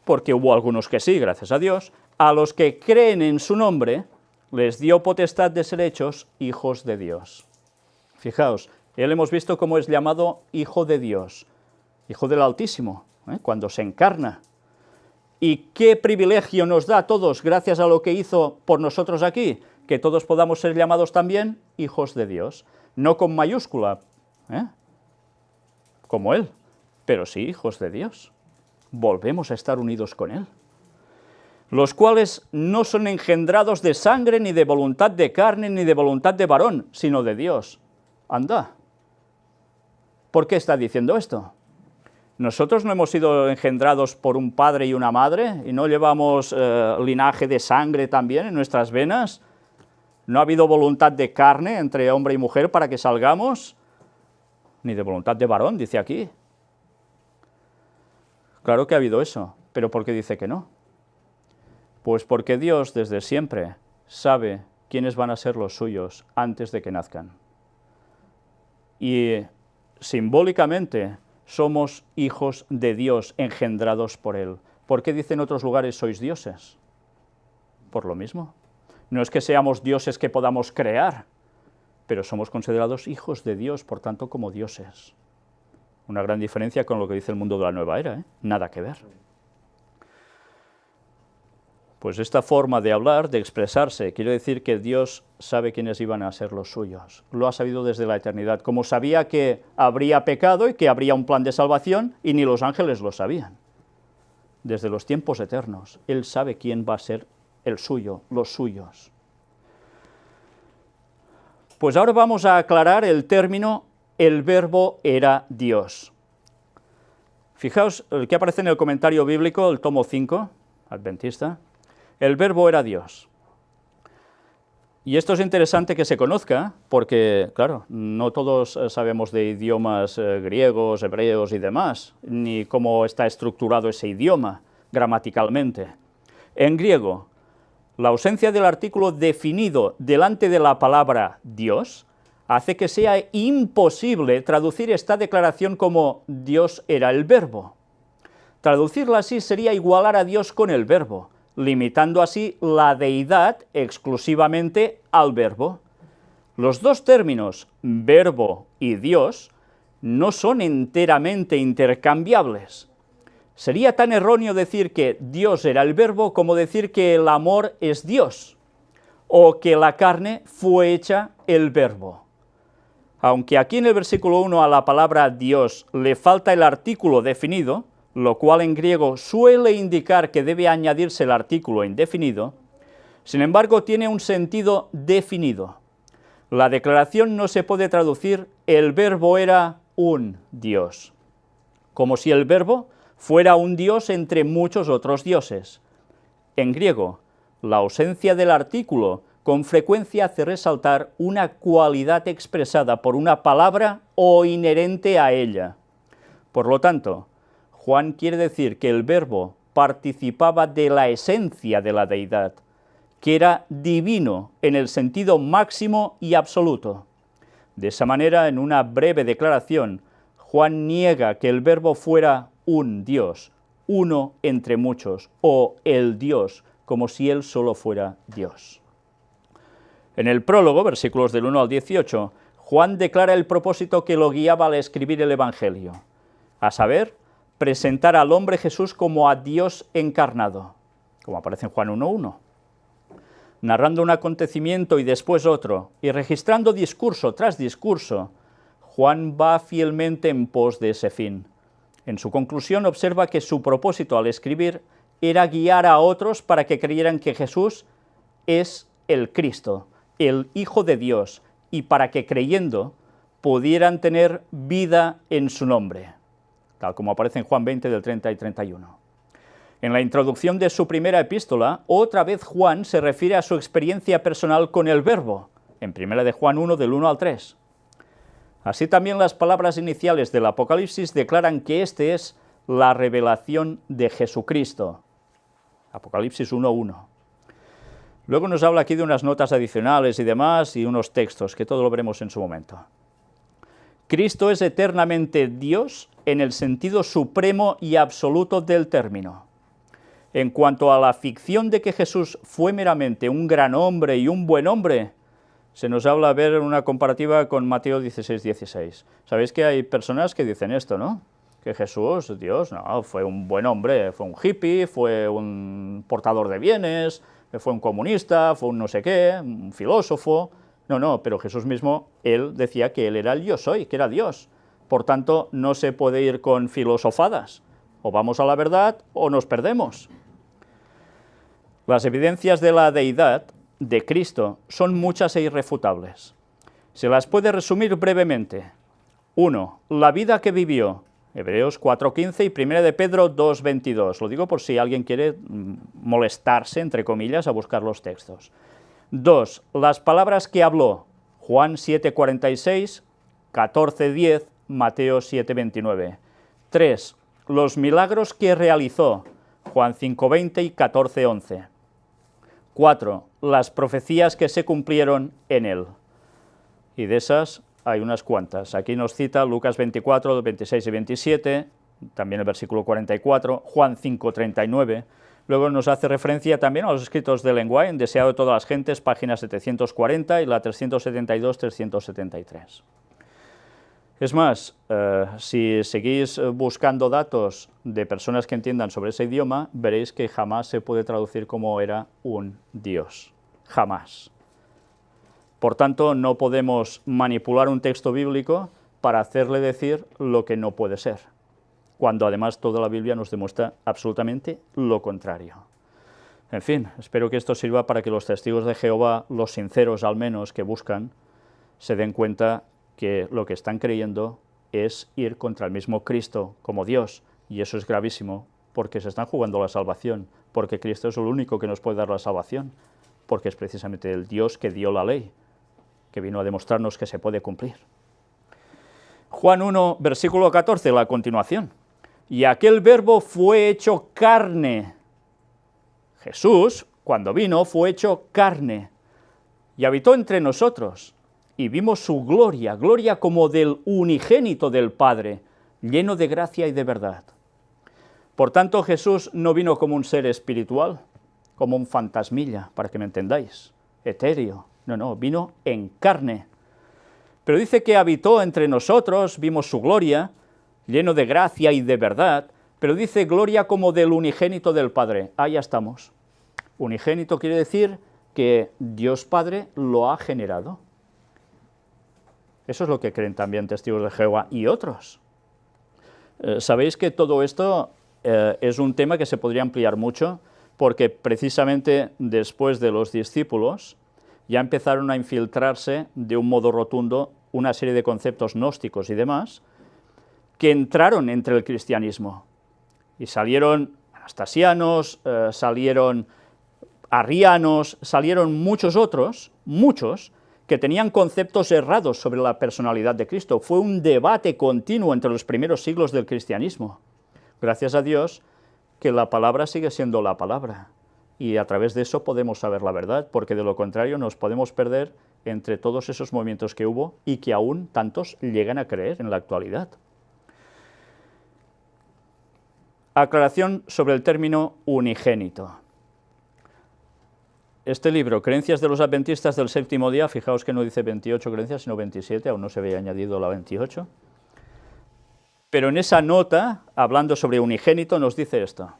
porque hubo algunos que sí, gracias a Dios, a los que creen en su nombre, les dio potestad de ser hechos hijos de Dios. Fijaos, él hemos visto cómo es llamado Hijo de Dios, Hijo del Altísimo, cuando se encarna. ¿Y qué privilegio nos da a todos gracias a lo que hizo por nosotros aquí? Que todos podamos ser llamados también hijos de Dios, no con mayúscula, como él, pero sí hijos de Dios. Volvemos a estar unidos con él. Los cuales no son engendrados de sangre, ni de voluntad de carne, ni de voluntad de varón, sino de Dios. Anda. ¿Por qué está diciendo esto? Nosotros no hemos sido engendrados por un padre y una madre, y no llevamos linaje de sangre también en nuestras venas. No ha habido voluntad de carne entre hombre y mujer para que salgamos, ni de voluntad de varón, dice aquí. Claro que ha habido eso, pero ¿por qué dice que no? Pues porque Dios desde siempre sabe quiénes van a ser los suyos antes de que nazcan. Y simbólicamente somos hijos de Dios engendrados por Él. ¿Por qué dice en otros lugares sois dioses? Por lo mismo. No es que seamos dioses que podamos crear, pero somos considerados hijos de Dios, por tanto, como dioses. Una gran diferencia con lo que dice el mundo de la nueva era, ¿eh? Nada que ver. Pues esta forma de hablar, de expresarse, quiere decir que Dios sabe quiénes iban a ser los suyos. Lo ha sabido desde la eternidad, como sabía que habría pecado y que habría un plan de salvación, y ni los ángeles lo sabían. Desde los tiempos eternos, Él sabe quién va a ser el suyo, los suyos. Pues ahora vamos a aclarar el término el verbo era Dios. Fijaos el que aparece en el comentario bíblico, el tomo 5, adventista. El verbo era Dios. Y esto es interesante que se conozca, porque, claro, no todos sabemos de idiomas griegos, hebreos y demás, ni cómo está estructurado ese idioma gramaticalmente. En griego, la ausencia del artículo definido delante de la palabra Dios hace que sea imposible traducir esta declaración como Dios era el verbo. Traducirla así sería igualar a Dios con el verbo, limitando así la deidad exclusivamente al verbo. Los dos términos, verbo y Dios, no son enteramente intercambiables. Sería tan erróneo decir que Dios era el verbo como decir que el amor es Dios, o que la carne fue hecha el verbo. Aunque aquí en el versículo 1 a la palabra Dios le falta el artículo definido, lo cual en griego suele indicar que debe añadirse el artículo indefinido, sin embargo tiene un sentido definido. La declaración no se puede traducir el verbo era un Dios, como si el verbo fuera un Dios entre muchos otros dioses. En griego, la ausencia del artículo con frecuencia hace resaltar una cualidad expresada por una palabra o inherente a ella. Por lo tanto, Juan quiere decir que el verbo participaba de la esencia de la deidad, que era divino en el sentido máximo y absoluto. De esa manera, en una breve declaración, Juan niega que el verbo fuera un Dios, uno entre muchos, o el Dios, como si él solo fuera Dios. En el prólogo, versículos del 1 al 18, Juan declara el propósito que lo guiaba al escribir el Evangelio, a saber, presentar al hombre Jesús como a Dios encarnado, como aparece en Juan 1:1, narrando un acontecimiento y después otro, y registrando discurso tras discurso. Juan va fielmente en pos de ese fin. En su conclusión observa que su propósito al escribir era guiar a otros para que creyeran que Jesús es el Cristo, el Hijo de Dios, y para que creyendo pudieran tener vida en su nombre, tal como aparece en Juan 20 del 30 y 31. En la introducción de su primera epístola, otra vez Juan se refiere a su experiencia personal con el verbo, en 1 de Juan 1 del 1 al 3. Así también las palabras iniciales del Apocalipsis declaran que este es la revelación de Jesucristo. Apocalipsis 1:1. Luego nos habla aquí de unas notas adicionales y demás, y unos textos, que todo lo veremos en su momento. Cristo es eternamente Dios en el sentido supremo y absoluto del término. En cuanto a la ficción de que Jesús fue meramente un gran hombre y un buen hombre, se nos habla, a ver, una comparativa con Mateo 16:16. Sabéis que hay personas que dicen esto, ¿no? Que Jesús, Dios, no, fue un buen hombre, fue un hippie, fue un portador de bienes, fue un comunista, fue un no sé qué, un filósofo. No, pero Jesús mismo, él decía que él era el yo soy, que era Dios. Por tanto, no se puede ir con filosofadas. O vamos a la verdad o nos perdemos. Las evidencias de la deidad de Cristo son muchas e irrefutables. Se las puede resumir brevemente. 1. La vida que vivió, Hebreos 4:15 y 1 de Pedro 2:22. Lo digo por si alguien quiere molestarse, entre comillas, a buscar los textos. 2. Las palabras que habló, Juan 7:46, 14:10, Mateo 7:29. 3. Los milagros que realizó, Juan 5:20 y 14:11. 4. Las profecías que se cumplieron en él. Y de esas hay unas cuantas. Aquí nos cita Lucas 24, 26 y 27, también el versículo 44, Juan 5, 39. Luego nos hace referencia también a los escritos de Ellen White, Deseado de todas las gentes, página 740 y la 372-373. Es más, si seguís buscando datos de personas que entiendan sobre ese idioma, veréis que jamás se puede traducir como era un Dios. Jamás. Por tanto, no podemos manipular un texto bíblico para hacerle decir lo que no puede ser, cuando además toda la Biblia nos demuestra absolutamente lo contrario. En fin, espero que esto sirva para que los testigos de Jehová, los sinceros al menos que buscan, se den cuenta que lo que están creyendo es ir contra el mismo Cristo como Dios, y eso es gravísimo, porque se están jugando la salvación, porque Cristo es el único que nos puede dar la salvación, porque es precisamente el Dios que dio la ley, que vino a demostrarnos que se puede cumplir. Juan 1, versículo 14, la continuación. Y aquel verbo fue hecho carne. Jesús, cuando vino, fue hecho carne, y habitó entre nosotros, y vimos su gloria, gloria como del unigénito del Padre, lleno de gracia y de verdad. Por tanto, Jesús no vino como un ser espiritual, como un fantasmilla, para que me entendáis, etéreo. No, vino en carne. Pero dice que habitó entre nosotros, vimos su gloria, lleno de gracia y de verdad, pero dice gloria como del unigénito del Padre. Ahí ya estamos. Unigénito quiere decir que Dios Padre lo ha generado. Eso es lo que creen también testigos de Jehová y otros. Sabéis que todo esto es un tema que se podría ampliar mucho, porque precisamente después de los discípulos ya empezaron a infiltrarse de un modo rotundo una serie de conceptos gnósticos y demás, que entraron entre el cristianismo, y salieron anastasianos, salieron arrianos, salieron muchos otros, muchos, que tenían conceptos errados sobre la personalidad de Cristo. Fue un debate continuo entre los primeros siglos del cristianismo. Gracias a Dios que la palabra sigue siendo la palabra, y a través de eso podemos saber la verdad, porque de lo contrario nos podemos perder entre todos esos movimientos que hubo y que aún tantos llegan a creer en la actualidad. Aclaración sobre el término unigénito. Este libro, Creencias de los Adventistas del Séptimo Día, fijaos que no dice 28 creencias, sino 27, aún no se había añadido la 28, pero en esa nota, hablando sobre unigénito, nos dice esto: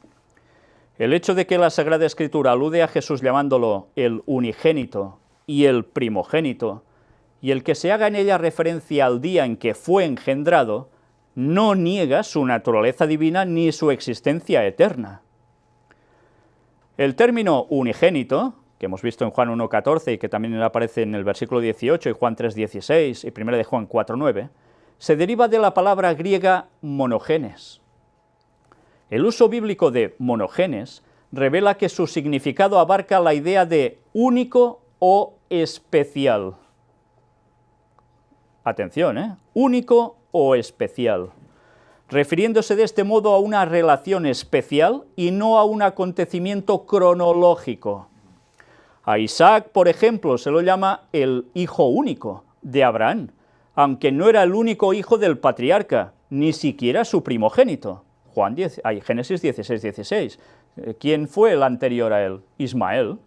el hecho de que la Sagrada Escritura alude a Jesús llamándolo el unigénito y el primogénito, y el que se haga en ella referencia al día en que fue engendrado, no niega su naturaleza divina ni su existencia eterna. El término unigénito, que hemos visto en Juan 1,14 y que también aparece en el versículo 18 y Juan 3,16 y 1 de Juan 4,9, se deriva de la palabra griega monogenes. El uso bíblico de monogenes revela que su significado abarca la idea de único o especial. Atención, único o especial, refiriéndose de este modo a una relación especial y no a un acontecimiento cronológico. A Isaac, por ejemplo, se lo llama el hijo único de Abraham, aunque no era el único hijo del patriarca, ni siquiera su primogénito. Génesis 16, 16. ¿Quién fue el anterior a él? Ismael.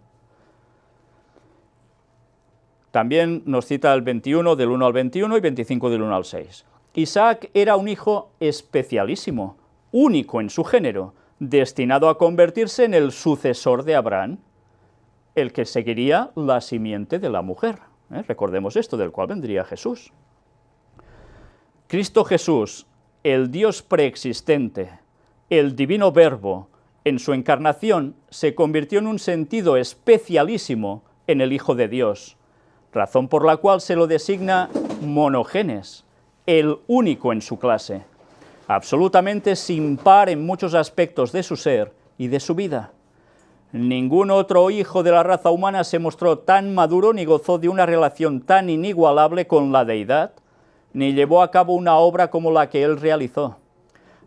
También nos cita el 21 del 1 al 21 y 25 del 1 al 6. Isaac era un hijo especialísimo, único en su género, destinado a convertirse en el sucesor de Abraham, el que seguiría la simiente de la mujer. Recordemos esto, del cual vendría Jesús. Cristo Jesús, el Dios preexistente, el divino Verbo, en su encarnación se convirtió en un sentido especialísimo en el Hijo de Dios, razón por la cual se lo designa monogenes, el único en su clase, absolutamente sin par en muchos aspectos de su ser y de su vida. Ningún otro hijo de la raza humana se mostró tan maduro ni gozó de una relación tan inigualable con la deidad, ni llevó a cabo una obra como la que él realizó.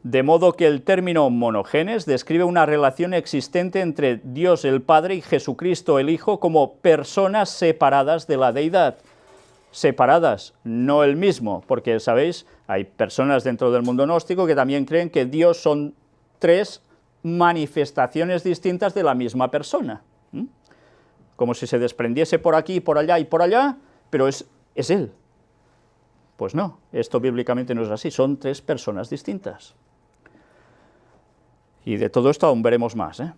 de modo que el término monogenes describe una relación existente entre Dios el Padre y Jesucristo el Hijo como personas separadas de la deidad. Separadas, no el mismo, porque, ¿sabéis?, hay personas dentro del mundo gnóstico que también creen que Dios son tres manifestaciones distintas de la misma persona, como si se desprendiese por aquí, por allá y por allá, pero es Él. Pues no, esto bíblicamente no es así, son tres personas distintas. Y de todo esto aún veremos más, ¿eh?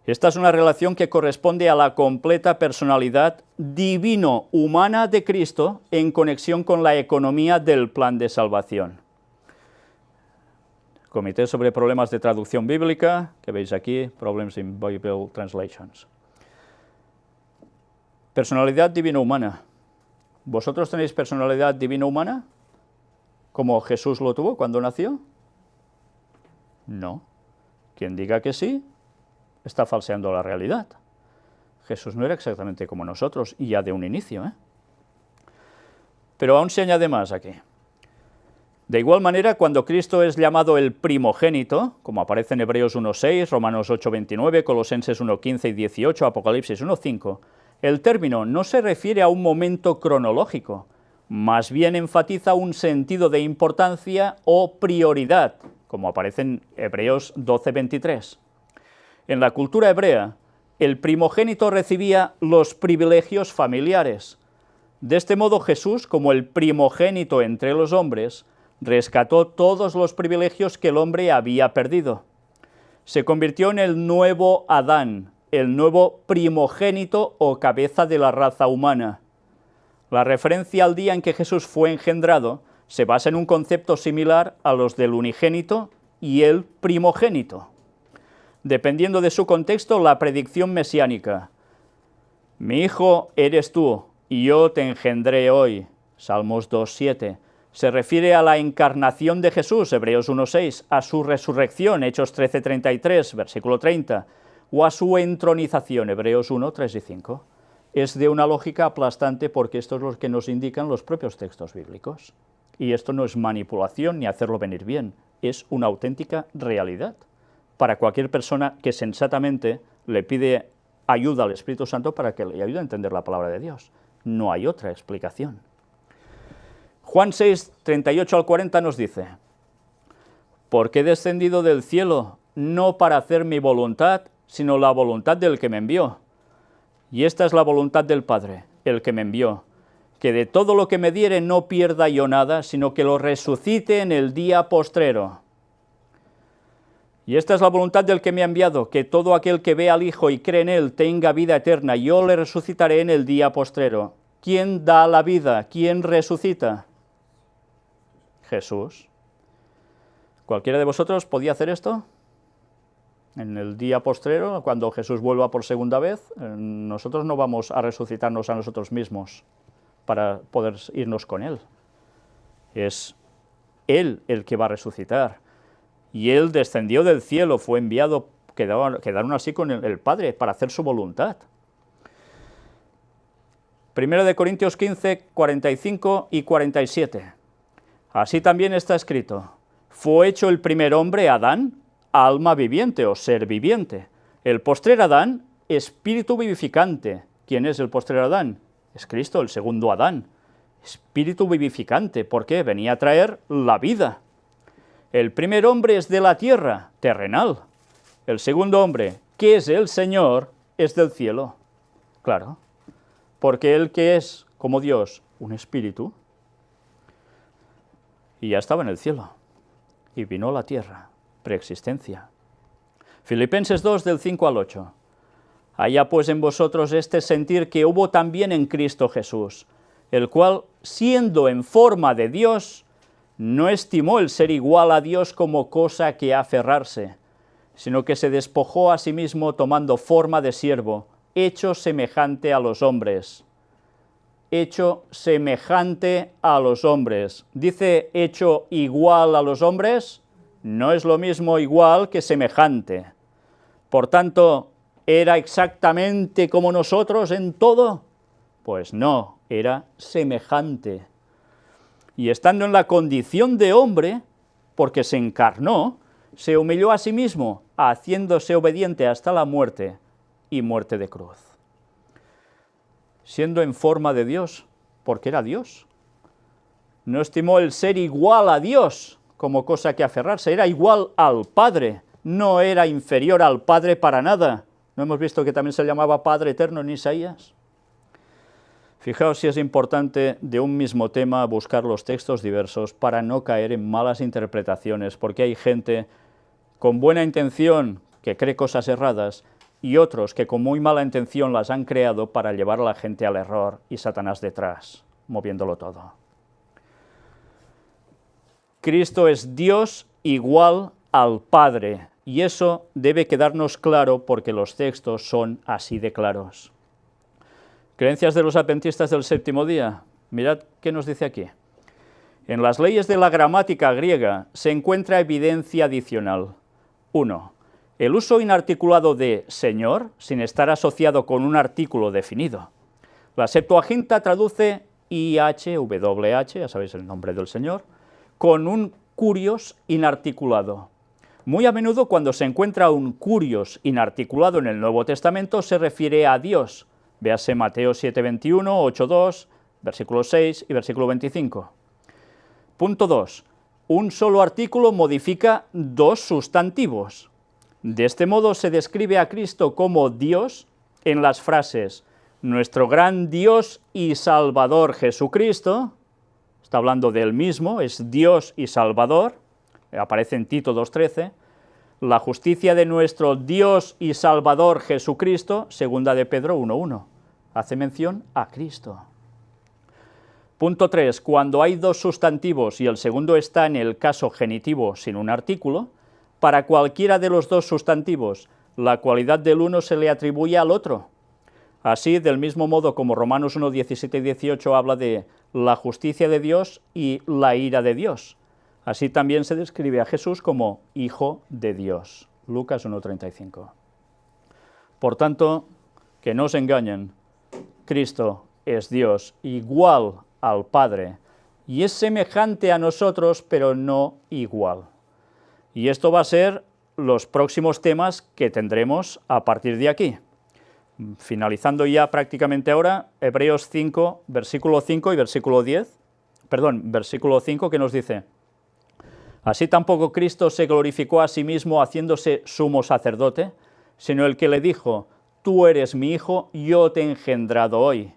Esta es una relación que corresponde a la completa personalidad divino-humana de Cristo en conexión con la economía del plan de salvación. Comité sobre problemas de traducción bíblica, que veis aquí, Problems in Bible Translations. Personalidad divino-humana. ¿Vosotros tenéis personalidad divino-humana? ¿Como Jesús lo tuvo cuando nació? No. Quien diga que sí, está falseando la realidad. Jesús no era exactamente como nosotros, y ya de un inicio, ¿eh? Pero aún se añade más aquí. De igual manera, cuando Cristo es llamado el primogénito, como aparece en Hebreos 1:6, Romanos 8:29, Colosenses 1:15 y 18, Apocalipsis 1:5, el término no se refiere a un momento cronológico, más bien enfatiza un sentido de importancia o prioridad, como aparece en Hebreos 12:23. En la cultura hebrea, el primogénito recibía los privilegios familiares. De este modo, Jesús, como el primogénito entre los hombres, rescató todos los privilegios que el hombre había perdido. Se convirtió en el nuevo Adán, el nuevo primogénito o cabeza de la raza humana. La referencia al día en que Jesús fue engendrado se basa en un concepto similar a los del unigénito y el primogénito. Dependiendo de su contexto, la predicción mesiánica: mi hijo eres tú, y yo te engendré hoy, Salmos 2:7, se refiere a la encarnación de Jesús, Hebreos 1:6, a su resurrección, Hechos 13:33, versículo 30, o a su entronización, Hebreos 1:3 y 5. Es de una lógica aplastante porque esto es lo que nos indican los propios textos bíblicos. Y esto no es manipulación ni hacerlo venir bien, es una auténtica realidad para cualquier persona que sensatamente le pide ayuda al Espíritu Santo para que le ayude a entender la palabra de Dios. No hay otra explicación. Juan 6, 38 al 40 nos dice: porque he descendido del cielo, no para hacer mi voluntad, sino la voluntad del que me envió. Y esta es la voluntad del Padre, el que me envió, que de todo lo que me diere no pierda yo nada, sino que lo resucite en el día postrero. Y esta es la voluntad del que me ha enviado, que todo aquel que ve al Hijo y cree en Él tenga vida eterna, y yo le resucitaré en el día postrero. ¿Quién da la vida? ¿Quién resucita? Jesús. ¿Cualquiera de vosotros podía hacer esto? En el día postrero, cuando Jesús vuelva por segunda vez, nosotros no vamos a resucitarnos a nosotros mismos para poder irnos con Él. Es Él el que va a resucitar. Y Él descendió del cielo, fue enviado, quedaron así con el Padre para hacer su voluntad. 1 de Corintios 15, 45 y 47. Así también está escrito: fue hecho el primer hombre, Adán, alma viviente o ser viviente. El postrer Adán, espíritu vivificante. ¿Quién es el postrer Adán? Es Cristo, el segundo Adán. Espíritu vivificante, porque venía a traer la vida. El primer hombre es de la tierra, terrenal. El segundo hombre, que es el Señor, es del cielo. Claro, porque Él que es, como Dios, un espíritu, y ya estaba en el cielo, y vino a la tierra, preexistencia. Filipenses 2, del 5 al 8. Haya pues en vosotros este sentir que hubo también en Cristo Jesús, el cual, siendo en forma de Dios, no estimó el ser igual a Dios como cosa que aferrarse, sino que se despojó a sí mismo tomando forma de siervo, hecho semejante a los hombres. Hecho semejante a los hombres. ¿Dice hecho igual a los hombres? No es lo mismo igual que semejante. Por tanto, ¿era exactamente como nosotros en todo? Pues no, era semejante. Y estando en la condición de hombre, porque se encarnó, se humilló a sí mismo, haciéndose obediente hasta la muerte y muerte de cruz. Siendo en forma de Dios, porque era Dios. No estimó el ser igual a Dios como cosa que aferrarse, era igual al Padre, no era inferior al Padre para nada. ¿No hemos visto que también se llamaba Padre Eterno en Isaías? Fijaos si es importante de un mismo tema buscar los textos diversos para no caer en malas interpretaciones, porque hay gente con buena intención que cree cosas erradas y otros que con muy mala intención las han creado para llevar a la gente al error y Satanás detrás, moviéndolo todo. Cristo es Dios igual al Padre, y eso debe quedarnos claro porque los textos son así de claros. Creencias de los adventistas del séptimo día. Mirad qué nos dice aquí. En las leyes de la gramática griega se encuentra evidencia adicional. 1. El uso inarticulado de Señor, sin estar asociado con un artículo definido. La Septuaginta traduce IHWH, ya sabéis el nombre del Señor, con un curios inarticulado. Muy a menudo cuando se encuentra un curios inarticulado en el Nuevo Testamento se refiere a Dios. Véase Mateo 7:21, 8:2, versículo 6 y versículo 25. Punto 2. Un solo artículo modifica dos sustantivos. De este modo se describe a Cristo como Dios en las frases nuestro gran Dios y Salvador Jesucristo, está hablando del mismo, es Dios y Salvador, aparece en Tito 2:13, la justicia de nuestro Dios y Salvador Jesucristo, segunda de Pedro 1:1, hace mención a Cristo. Punto 3. Cuando hay dos sustantivos y el segundo está en el caso genitivo sin un artículo, para cualquiera de los dos sustantivos, la cualidad del uno se le atribuye al otro. Así, del mismo modo como Romanos 1:17 y 18 habla de la justicia de Dios y la ira de Dios, así también se describe a Jesús como Hijo de Dios. Lucas 1:35. Por tanto, que no os engañen, Cristo es Dios igual al Padre y es semejante a nosotros, pero no igual. Y esto va a ser los próximos temas que tendremos a partir de aquí. Finalizando ya prácticamente ahora, Hebreos 5, versículo 5 y versículo 10, versículo 5, que nos dice: así tampoco Cristo se glorificó a sí mismo haciéndose sumo sacerdote, sino el que le dijo, tú eres mi hijo, yo te he engendrado hoy.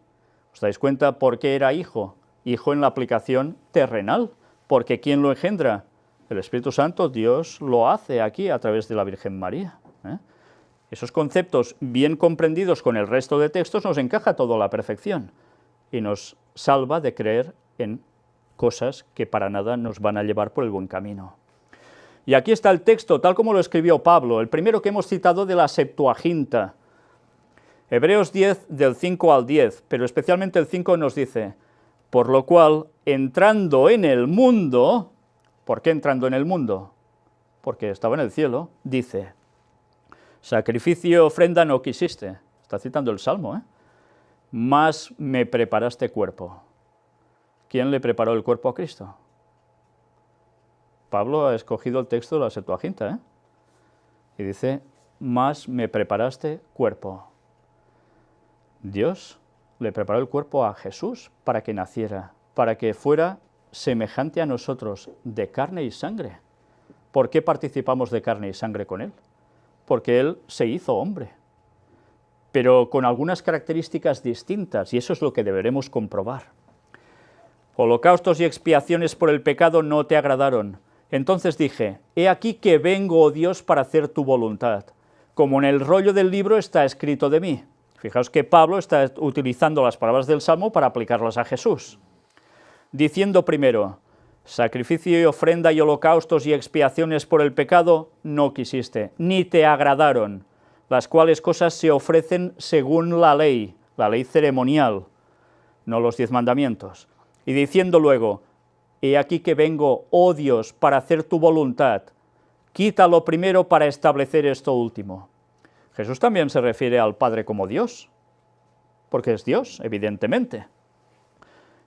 ¿Os dais cuenta por qué era hijo? Hijo en la aplicación terrenal, porque ¿quién lo engendra? El Espíritu Santo, Dios lo hace aquí a través de la Virgen María. Esos conceptos bien comprendidos con el resto de textos nos encaja todo a la perfección y nos salva de creer en cosas que para nada nos van a llevar por el buen camino. Y aquí está el texto, tal como lo escribió Pablo, el primero que hemos citado de la Septuaginta. Hebreos 10, del 5 al 10, pero especialmente el 5 nos dice, por lo cual, entrando en el mundo, ¿por qué entrando en el mundo? Porque estaba en el cielo, dice, sacrificio y ofrenda no quisiste, está citando el Salmo, mas me preparaste cuerpo. ¿Quién le preparó el cuerpo a Cristo? Pablo ha escogido el texto de la Septuaginta, y dice, mas me preparaste cuerpo. Dios le preparó el cuerpo a Jesús para que naciera, para que fuera semejante a nosotros, de carne y sangre. ¿Por qué participamos de carne y sangre con Él? Porque Él se hizo hombre, pero con algunas características distintas, y eso es lo que deberemos comprobar. Holocaustos y expiaciones por el pecado no te agradaron. Entonces dije, he aquí que vengo, oh Dios, para hacer tu voluntad, como en el rollo del libro está escrito de mí. Fijaos que Pablo está utilizando las palabras del Salmo para aplicarlas a Jesús, diciendo primero, sacrificio y ofrenda y holocaustos y expiaciones por el pecado no quisiste, ni te agradaron, las cuales cosas se ofrecen según la ley ceremonial, no los 10 mandamientos. Y diciendo luego, he aquí que vengo, oh Dios, para hacer tu voluntad, quita lo primero para establecer esto último. Jesús también se refiere al Padre como Dios, porque es Dios, evidentemente.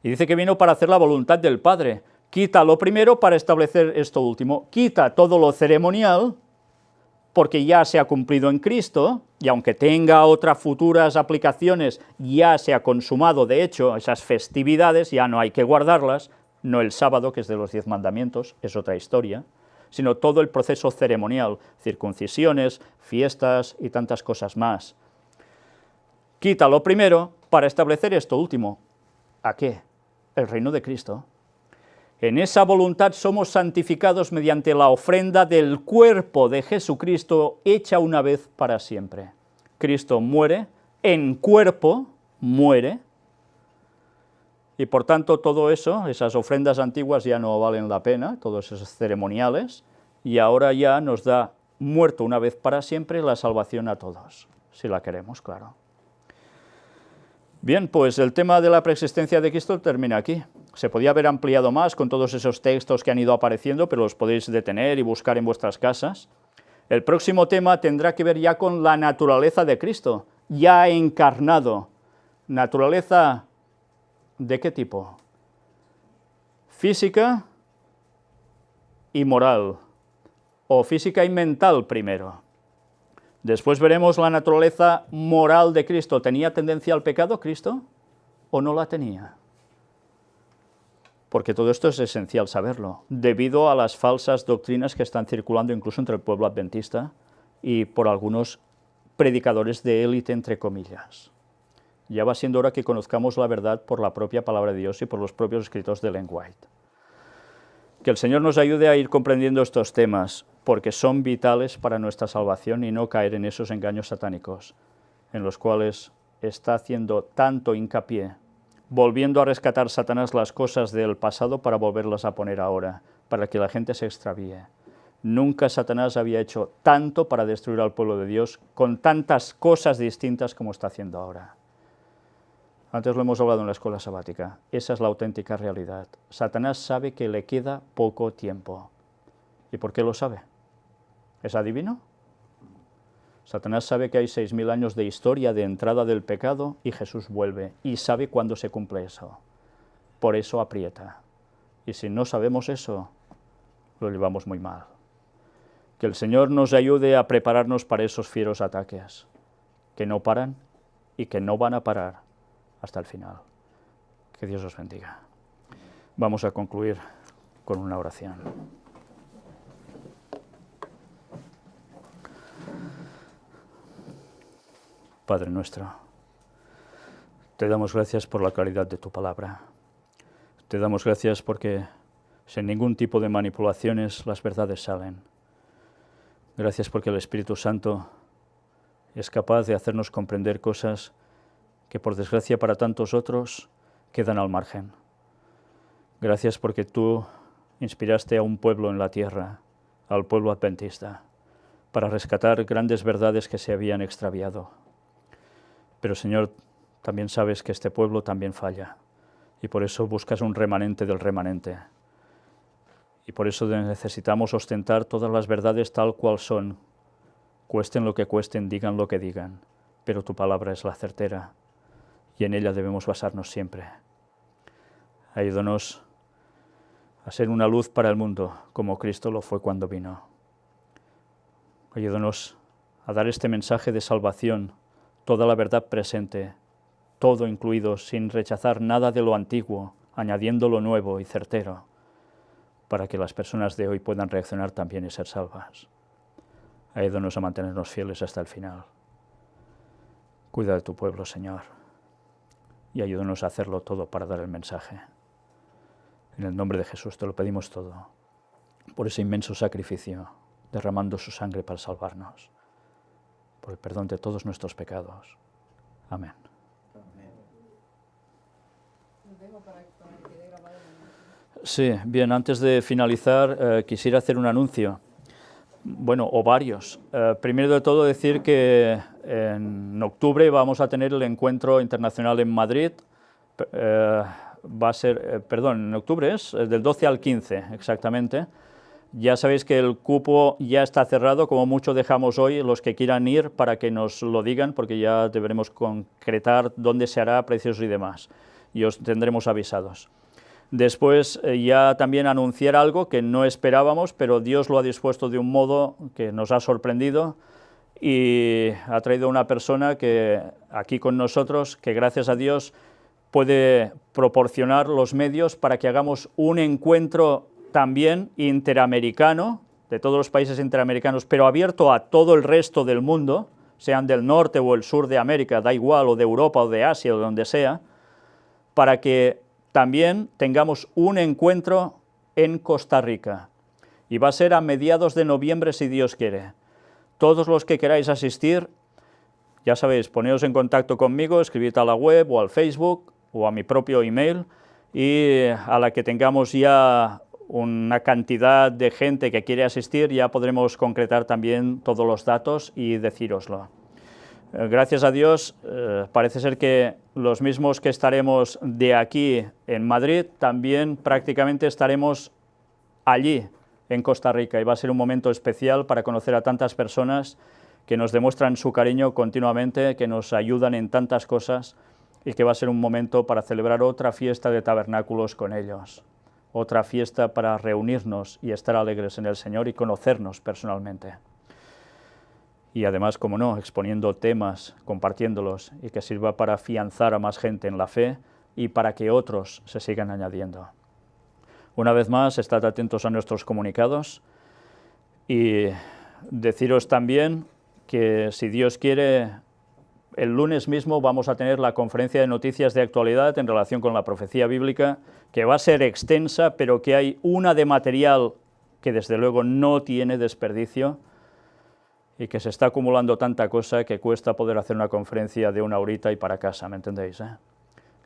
Y dice que vino para hacer la voluntad del Padre, Quita lo primero para establecer esto último. Quita todo lo ceremonial, porque ya se ha cumplido en Cristo, y aunque tenga otras futuras aplicaciones, ya se ha consumado, de hecho, esas festividades, ya no hay que guardarlas, no el sábado, que es de los 10 mandamientos, es otra historia, sino todo el proceso ceremonial, circuncisiones, fiestas y tantas cosas más. Quita lo primero para establecer esto último. ¿A qué? El reino de Cristo. En esa voluntad somos santificados mediante la ofrenda del cuerpo de Jesucristo hecha una vez para siempre. Cristo muere, en cuerpo muere, y por tanto todo eso, esas ofrendas antiguas ya no valen la pena, todos esos ceremoniales, y ahora ya nos da, muerto una vez para siempre, la salvación a todos, si la queremos, claro. Bien, pues el tema de la preexistencia de Cristo termina aquí. Se podía haber ampliado más con todos esos textos que han ido apareciendo, pero los podéis detener y buscar en vuestras casas. El próximo tema tendrá que ver ya con la naturaleza de Cristo, ya encarnado. ¿Naturaleza de qué tipo? Física y moral, o física y mental primero. Después veremos la naturaleza moral de Cristo. ¿Tenía tendencia al pecado Cristo o no la tenía? Porque todo esto es esencial saberlo, debido a las falsas doctrinas que están circulando incluso entre el pueblo adventista y por algunos predicadores de élite, entre comillas. Ya va siendo hora que conozcamos la verdad por la propia palabra de Dios y por los propios escritos de Ellen White. Que el Señor nos ayude a ir comprendiendo estos temas, porque son vitales para nuestra salvación y no caer en esos engaños satánicos, en los cuales está haciendo tanto hincapié, volviendo a rescatar Satanás las cosas del pasado para volverlas a poner ahora, para que la gente se extravíe. Nunca Satanás había hecho tanto para destruir al pueblo de Dios con tantas cosas distintas como está haciendo ahora. Antes lo hemos hablado en la escuela sabática. Esa es la auténtica realidad. Satanás sabe que le queda poco tiempo. ¿Y por qué lo sabe? ¿Es adivino? Satanás sabe que hay 6.000 años de historia de entrada del pecado y Jesús vuelve, y sabe cuándo se cumple eso. Por eso aprieta. Y si no sabemos eso, lo llevamos muy mal. Que el Señor nos ayude a prepararnos para esos fieros ataques, que no paran y que no van a parar hasta el final. Que Dios os bendiga. Vamos a concluir con una oración. Padre nuestro, te damos gracias por la claridad de tu palabra. Te damos gracias porque sin ningún tipo de manipulaciones las verdades salen. Gracias porque el Espíritu Santo es capaz de hacernos comprender cosas que por desgracia para tantos otros quedan al margen. Gracias porque tú inspiraste a un pueblo en la tierra, al pueblo adventista, para rescatar grandes verdades que se habían extraviado. Pero Señor, también sabes que este pueblo también falla, y por eso buscas un remanente del remanente. Y por eso necesitamos ostentar todas las verdades tal cual son, cuesten lo que cuesten, digan lo que digan, pero tu palabra es la certera, y en ella debemos basarnos siempre. Ayúdanos a ser una luz para el mundo, como Cristo lo fue cuando vino. Ayúdanos a dar este mensaje de salvación, toda la verdad presente, todo incluido, sin rechazar nada de lo antiguo, añadiendo lo nuevo y certero, para que las personas de hoy puedan reaccionar también y ser salvas. Ayúdanos a mantenernos fieles hasta el final. Cuida de tu pueblo, Señor, y ayúdanos a hacerlo todo para dar el mensaje. En el nombre de Jesús te lo pedimos todo, por ese inmenso sacrificio, derramando su sangre para salvarnos, por el perdón de todos nuestros pecados. Amén. Sí, bien, antes de finalizar, quisiera hacer un anuncio. Bueno, o varios. Primero de todo decir que en octubre vamos a tener el encuentro internacional en Madrid. Va a ser, en octubre es, del 12 al 15 exactamente. Ya sabéis que el cupo ya está cerrado, como mucho dejamos hoy los que quieran ir para que nos lo digan, porque ya deberemos concretar dónde se hará, precios y demás, y os tendremos avisados. después ya también anunciar algo que no esperábamos, pero Dios lo ha dispuesto de un modo que nos ha sorprendido y ha traído una persona que aquí con nosotros, que gracias a Dios puede proporcionar los medios para que hagamos un encuentro también interamericano, de todos los países interamericanos, pero abierto a todo el resto del mundo, sean del norte o el sur de América, da igual, o de Europa o de Asia o de donde sea, para que también tengamos un encuentro en Costa Rica. Y va a ser a mediados de noviembre, si Dios quiere. Todos los que queráis asistir, ya sabéis, poneos en contacto conmigo, escribid a la web o al Facebook o a mi propio email, y a la que tengamos ya una cantidad de gente que quiere asistir, ya podremos concretar también todos los datos y decíroslo. Gracias a Dios, parece ser que los mismos que estaremos de aquí en Madrid, también prácticamente estaremos allí, en Costa Rica, y va a ser un momento especial para conocer a tantas personas que nos demuestran su cariño continuamente, que nos ayudan en tantas cosas, y que va a ser un momento para celebrar otra fiesta de tabernáculos con ellos, otra fiesta para reunirnos y estar alegres en el Señor y conocernos personalmente. Y además, como no, exponiendo temas, compartiéndolos, y que sirva para afianzar a más gente en la fe y para que otros se sigan añadiendo. Una vez más, estad atentos a nuestros comunicados y deciros también que, si Dios quiere, el lunes mismo vamos a tener la conferencia de noticias de actualidad en relación con la profecía bíblica, que va a ser extensa, pero que hay una de material que desde luego no tiene desperdicio, y que se está acumulando tanta cosa que cuesta poder hacer una conferencia de 1 horita y para casa, ¿me entendéis?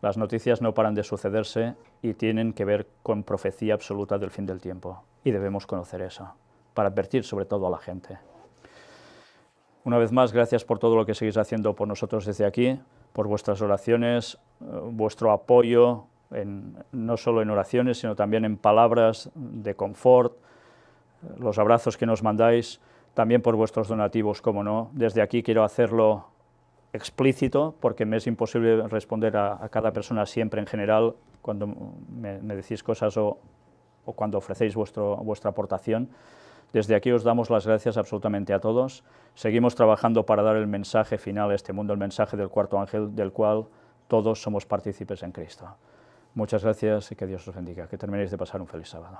Las noticias no paran de sucederse y tienen que ver con profecía absoluta del fin del tiempo, y debemos conocer eso, para advertir sobre todo a la gente. Una vez más, gracias por todo lo que seguís haciendo por nosotros desde aquí, por vuestras oraciones, vuestro apoyo, no solo en oraciones, sino también en palabras de confort, los abrazos que nos mandáis, también por vuestros donativos, como no. Desde aquí quiero hacerlo explícito, porque me es imposible responder a cada persona siempre en general, cuando me decís cosas o cuando ofrecéis vuestra aportación. Desde aquí os damos las gracias absolutamente a todos. Seguimos trabajando para dar el mensaje final a este mundo, el mensaje del cuarto ángel, del cual todos somos partícipes en Cristo. Muchas gracias y que Dios os bendiga. Que terminéis de pasar un feliz sábado.